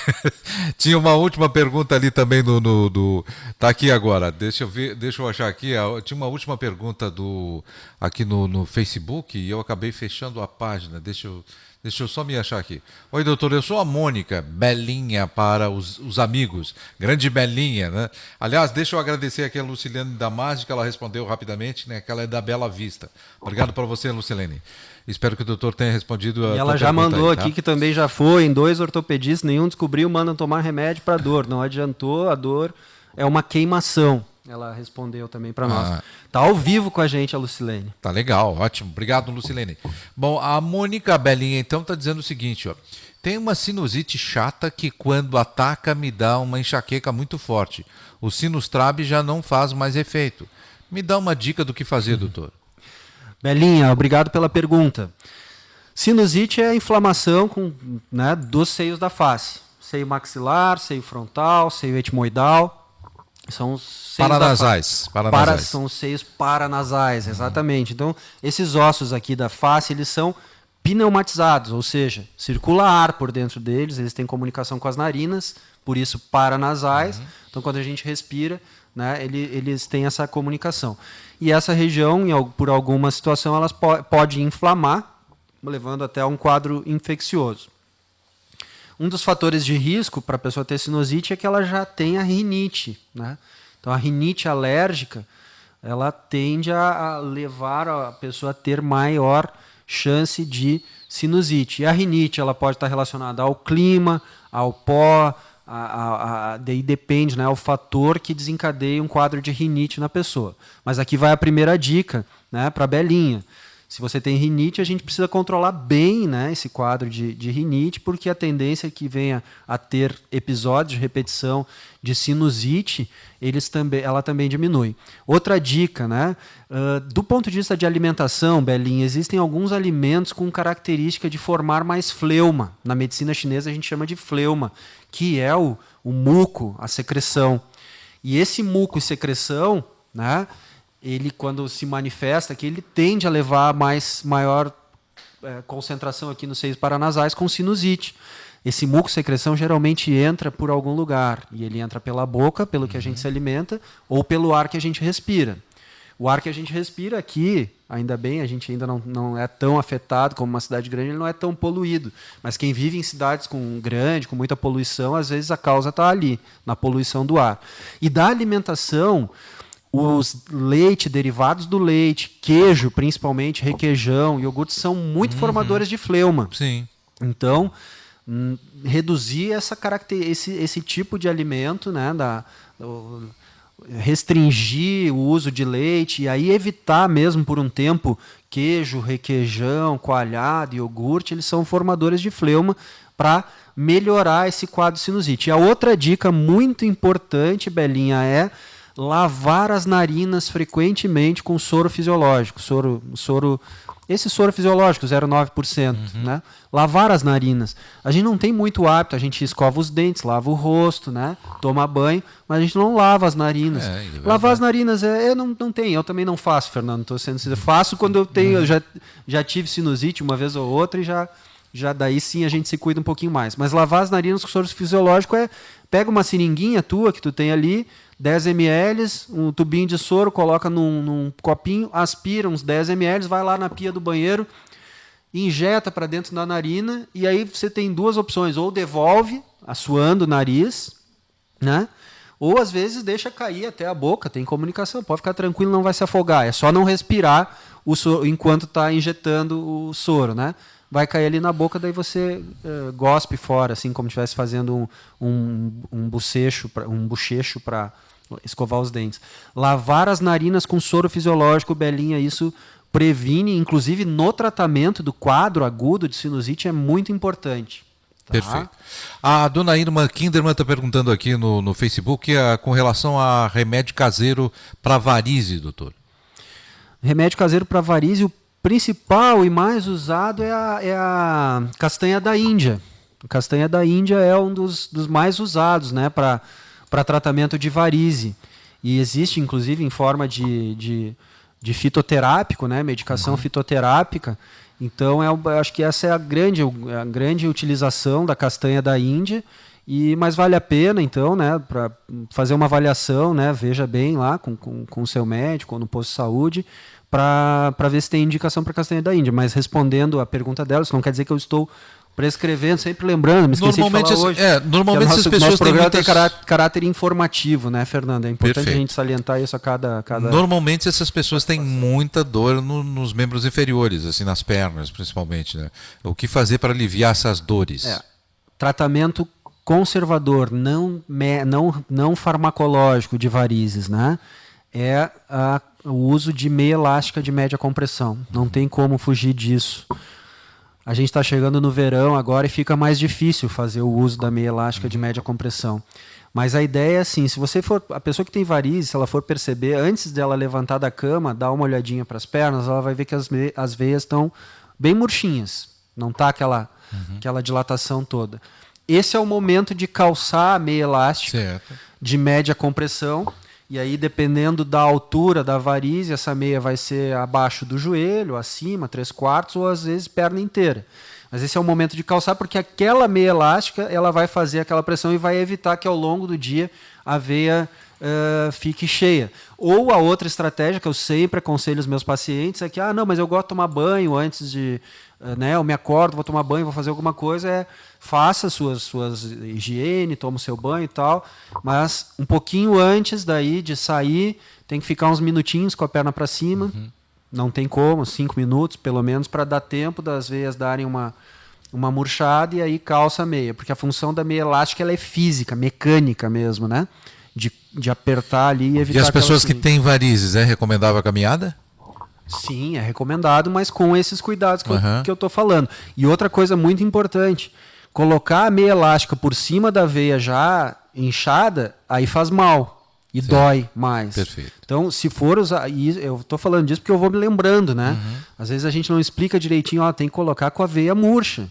Tinha uma última pergunta ali também tá aqui agora. Deixa eu achar aqui. Tinha uma última pergunta aqui no Facebook e eu acabei fechando a página. Deixa eu só me achar aqui. Oi, doutor, eu sou a Mônica, Belinha para os amigos. Grande Belinha, né? Aliás, deixa eu agradecer aqui a Lucilene Damasio, que ela respondeu rapidamente, né? Que ela é da Bela Vista. Obrigado para você, Lucilene. Espero que o doutor tenha respondido a E ela já mandou aí, tá? Aqui que também já foi em 2 ortopedistas, nenhum descobriu, mandam tomar remédio para dor. Não adiantou, a dor é uma queimação. Ela respondeu também para nós. Tá ao vivo com a gente, a Lucilene. Tá legal, ótimo. Obrigado, Lucilene. Bom, a Mônica Belinha, então, tá dizendo o seguinte, ó. Tem uma sinusite chata que quando ataca me dá uma enxaqueca muito forte. O sinus trabe já não faz mais efeito. Me dá uma dica do que fazer, doutor. Belinha, obrigado pela pergunta. Sinusite é a inflamação né, dos seios da face. Seio maxilar, seio frontal, seio etimoidal. São os seios paranasais. São os seios paranasais, exatamente. Então, esses ossos aqui da face, eles são pneumatizados, ou seja, circula ar por dentro deles, eles têm comunicação com as narinas, por isso paranasais. Então, quando a gente respira, né, eles têm essa comunicação. E essa região, por alguma situação, elas pode inflamar, levando até um quadro infeccioso. Um dos fatores de risco para a pessoa ter sinusite é que ela já tem a rinite, né? Então, a rinite alérgica, ela tende a levar a pessoa a ter maior chance de sinusite. E a rinite ela pode estar relacionada ao clima, ao pó, daí depende, né, o fator que desencadeia um quadro de rinite na pessoa. Mas aqui vai a primeira dica, né, para a Belinha. Se você tem rinite, a gente precisa controlar bem, né, esse quadro de rinite, porque a tendência é que venha a ter episódios de repetição de sinusite, ela também diminui. Outra dica, né, do ponto de vista de alimentação, Belinha, existem alguns alimentos com característica de formar mais fleuma. Na medicina chinesa a gente chama de fleuma, que é o muco, a secreção. E esse muco e secreção, né, ele quando se manifesta aqui, ele tende a levar a maior concentração aqui nos seios paranasais com sinusite. Esse muco secreção geralmente entra por algum lugar, e ele entra pela boca, pelo que a gente se alimenta, ou pelo ar que a gente respira. O ar que a gente respira aqui, ainda bem, a gente ainda não é tão afetado como uma cidade grande, ele não é tão poluído. Mas quem vive em cidades com muita poluição, às vezes a causa está ali, na poluição do ar. E da alimentação, os leite, derivados do leite, queijo, principalmente, requeijão, iogurte, são muito formadores de fleuma. Sim. Então, reduzir esse tipo de alimento, né, restringir o uso de leite e aí evitar mesmo por um tempo queijo, requeijão, coalhada, iogurte, eles são formadores de fleuma para melhorar esse quadro de sinusite. E a outra dica muito importante, Belinha, é lavar as narinas frequentemente com soro fisiológico, esse soro fisiológico, 0,9%, né? Lavar as narinas. A gente não tem muito hábito, a gente escova os dentes, lava o rosto, né? Toma banho, mas a gente não lava as narinas. Lavar as narinas, não tem, eu também não faço, Fernando, estou sendo sincero. Faço quando eu tenho, eu já tive sinusite uma vez ou outra e já daí sim a gente se cuida um pouquinho mais. Mas lavar as narinas com soro fisiológico pega uma seringuinha tua que tu tem ali, 10 ml, um tubinho de soro, coloca num copinho, aspira uns 10 ml, vai lá na pia do banheiro, injeta para dentro da narina, e aí você tem duas opções, ou devolve, assoando o nariz, né? Ou às vezes deixa cair até a boca, tem comunicação, pode ficar tranquilo, não vai se afogar, é só não respirar o soro enquanto está injetando o soro, né? Vai cair ali na boca, daí você gospe fora, assim como se estivesse fazendo um bochecho para escovar os dentes. Lavar as narinas com soro fisiológico, Belinha, isso previne, inclusive no tratamento do quadro agudo de sinusite, é muito importante. Tá? Perfeito. A dona Irma Kinderman está perguntando aqui no Facebook com relação a remédio caseiro para varize, doutor. Remédio caseiro para varize, o principal e mais usado é a castanha da Índia. A castanha da Índia é um dos mais usados, né, para tratamento de varize. E existe, inclusive, em forma de fitoterápico, né, medicação fitoterápica. Então, acho que essa é a grande utilização da castanha da Índia. Mas vale a pena, então, né, para fazer uma avaliação, né, veja bem lá com o seu médico ou no posto de saúde, para ver se tem indicação para castanha da Índia. Mas respondendo a pergunta dela, isso não quer dizer que eu estou prescrevendo, sempre lembrando, me esqueci de falar hoje. Normalmente essas pessoas têm muitas... tem caráter informativo, né, Fernando? É importante Perfeito. A gente salientar isso a cada... Normalmente essas pessoas têm muita dor nos membros inferiores, assim, nas pernas, principalmente, né? O que fazer para aliviar essas dores? Tratamento conservador, não farmacológico de varizes, né? É o uso de meia elástica de média compressão. Não tem como fugir disso. A gente está chegando no verão agora e fica mais difícil fazer o uso da meia elástica de média compressão. Mas a ideia é assim, a pessoa que tem varizes, se ela for perceber, antes dela levantar da cama, dar uma olhadinha para as pernas, ela vai ver que as veias estão bem murchinhas. Não está aquela dilatação toda. Esse é o momento de calçar a meia elástica de média compressão. E aí, dependendo da altura da varize, essa meia vai ser abaixo do joelho, acima, 3/4, ou às vezes perna inteira. Mas esse é o momento de calçar, porque aquela meia elástica ela vai fazer aquela pressão e vai evitar que ao longo do dia a veia fique cheia. Ou a outra estratégia que eu sempre aconselho os meus pacientes é que, não, mas eu gosto de tomar banho antes de... eu me acordo, vou tomar banho, vou fazer alguma coisa, faça suas higiene, toma o seu banho e tal, mas um pouquinho antes daí de sair, tem que ficar uns minutinhos com a perna para cima, não tem como, 5 minutos pelo menos, para dar tempo das veias darem uma murchada e aí calça a meia, porque a função da meia elástica ela é física, mecânica mesmo, né? De apertar ali e evitar... E as pessoas que têm varizes, é recomendável a caminhada? Sim, é recomendado, mas com esses cuidados que eu estou falando. E outra coisa muito importante, colocar a meia elástica por cima da veia já inchada, aí faz mal e dói mais. Perfeito. Então, se for usar... E eu estou falando disso porque eu vou me lembrando, né? Às vezes a gente não explica direitinho, tem que colocar com a veia murcha.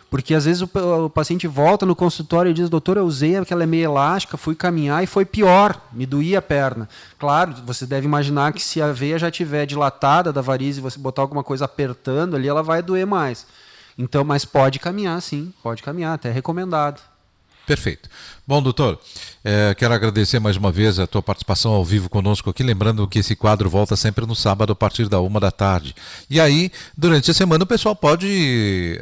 Porque às vezes o paciente volta no consultório e diz, doutor, eu usei aquela meia elástica, fui caminhar e foi pior, me doía a perna. Claro, você deve imaginar que se a veia já estiver dilatada da varize e você botar alguma coisa apertando ali, ela vai doer mais. Então, mas pode caminhar, sim, pode caminhar, até é recomendado. Perfeito. Bom, doutor, quero agradecer mais uma vez a tua participação ao vivo conosco aqui, lembrando que esse quadro volta sempre no sábado a partir da 13h. E aí, durante a semana, o pessoal pode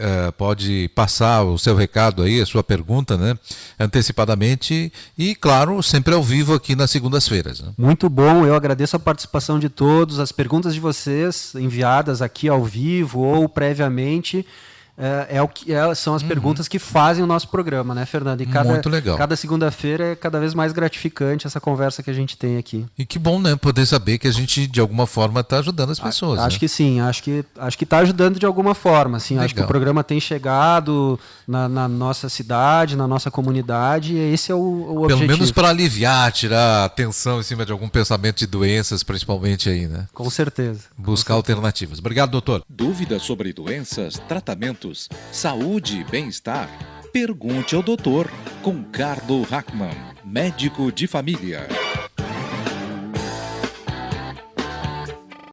passar o seu recado aí, a sua pergunta, né, antecipadamente e, claro, sempre ao vivo aqui nas segundas-feiras. Né? Muito bom, eu agradeço a participação de todos, as perguntas de vocês enviadas aqui ao vivo ou previamente. São as perguntas que fazem o nosso programa, né, Fernando? E muito legal. Cada segunda-feira é cada vez mais gratificante essa conversa que a gente tem aqui. E que bom, né, poder saber que a gente, de alguma forma, está ajudando as pessoas. Acho que sim, acho que está ajudando de alguma forma. Assim, acho que o programa tem chegado na nossa cidade, na nossa comunidade, e esse é o objetivo. Pelo menos para aliviar, tirar a atenção em cima de algum pensamento de doenças, principalmente aí, né? Com certeza. Buscar alternativas. Obrigado, doutor. Dúvidas sobre doenças, tratamentos, saúde e bem-estar? Pergunte ao doutor, com Carlo Hackman, médico de família.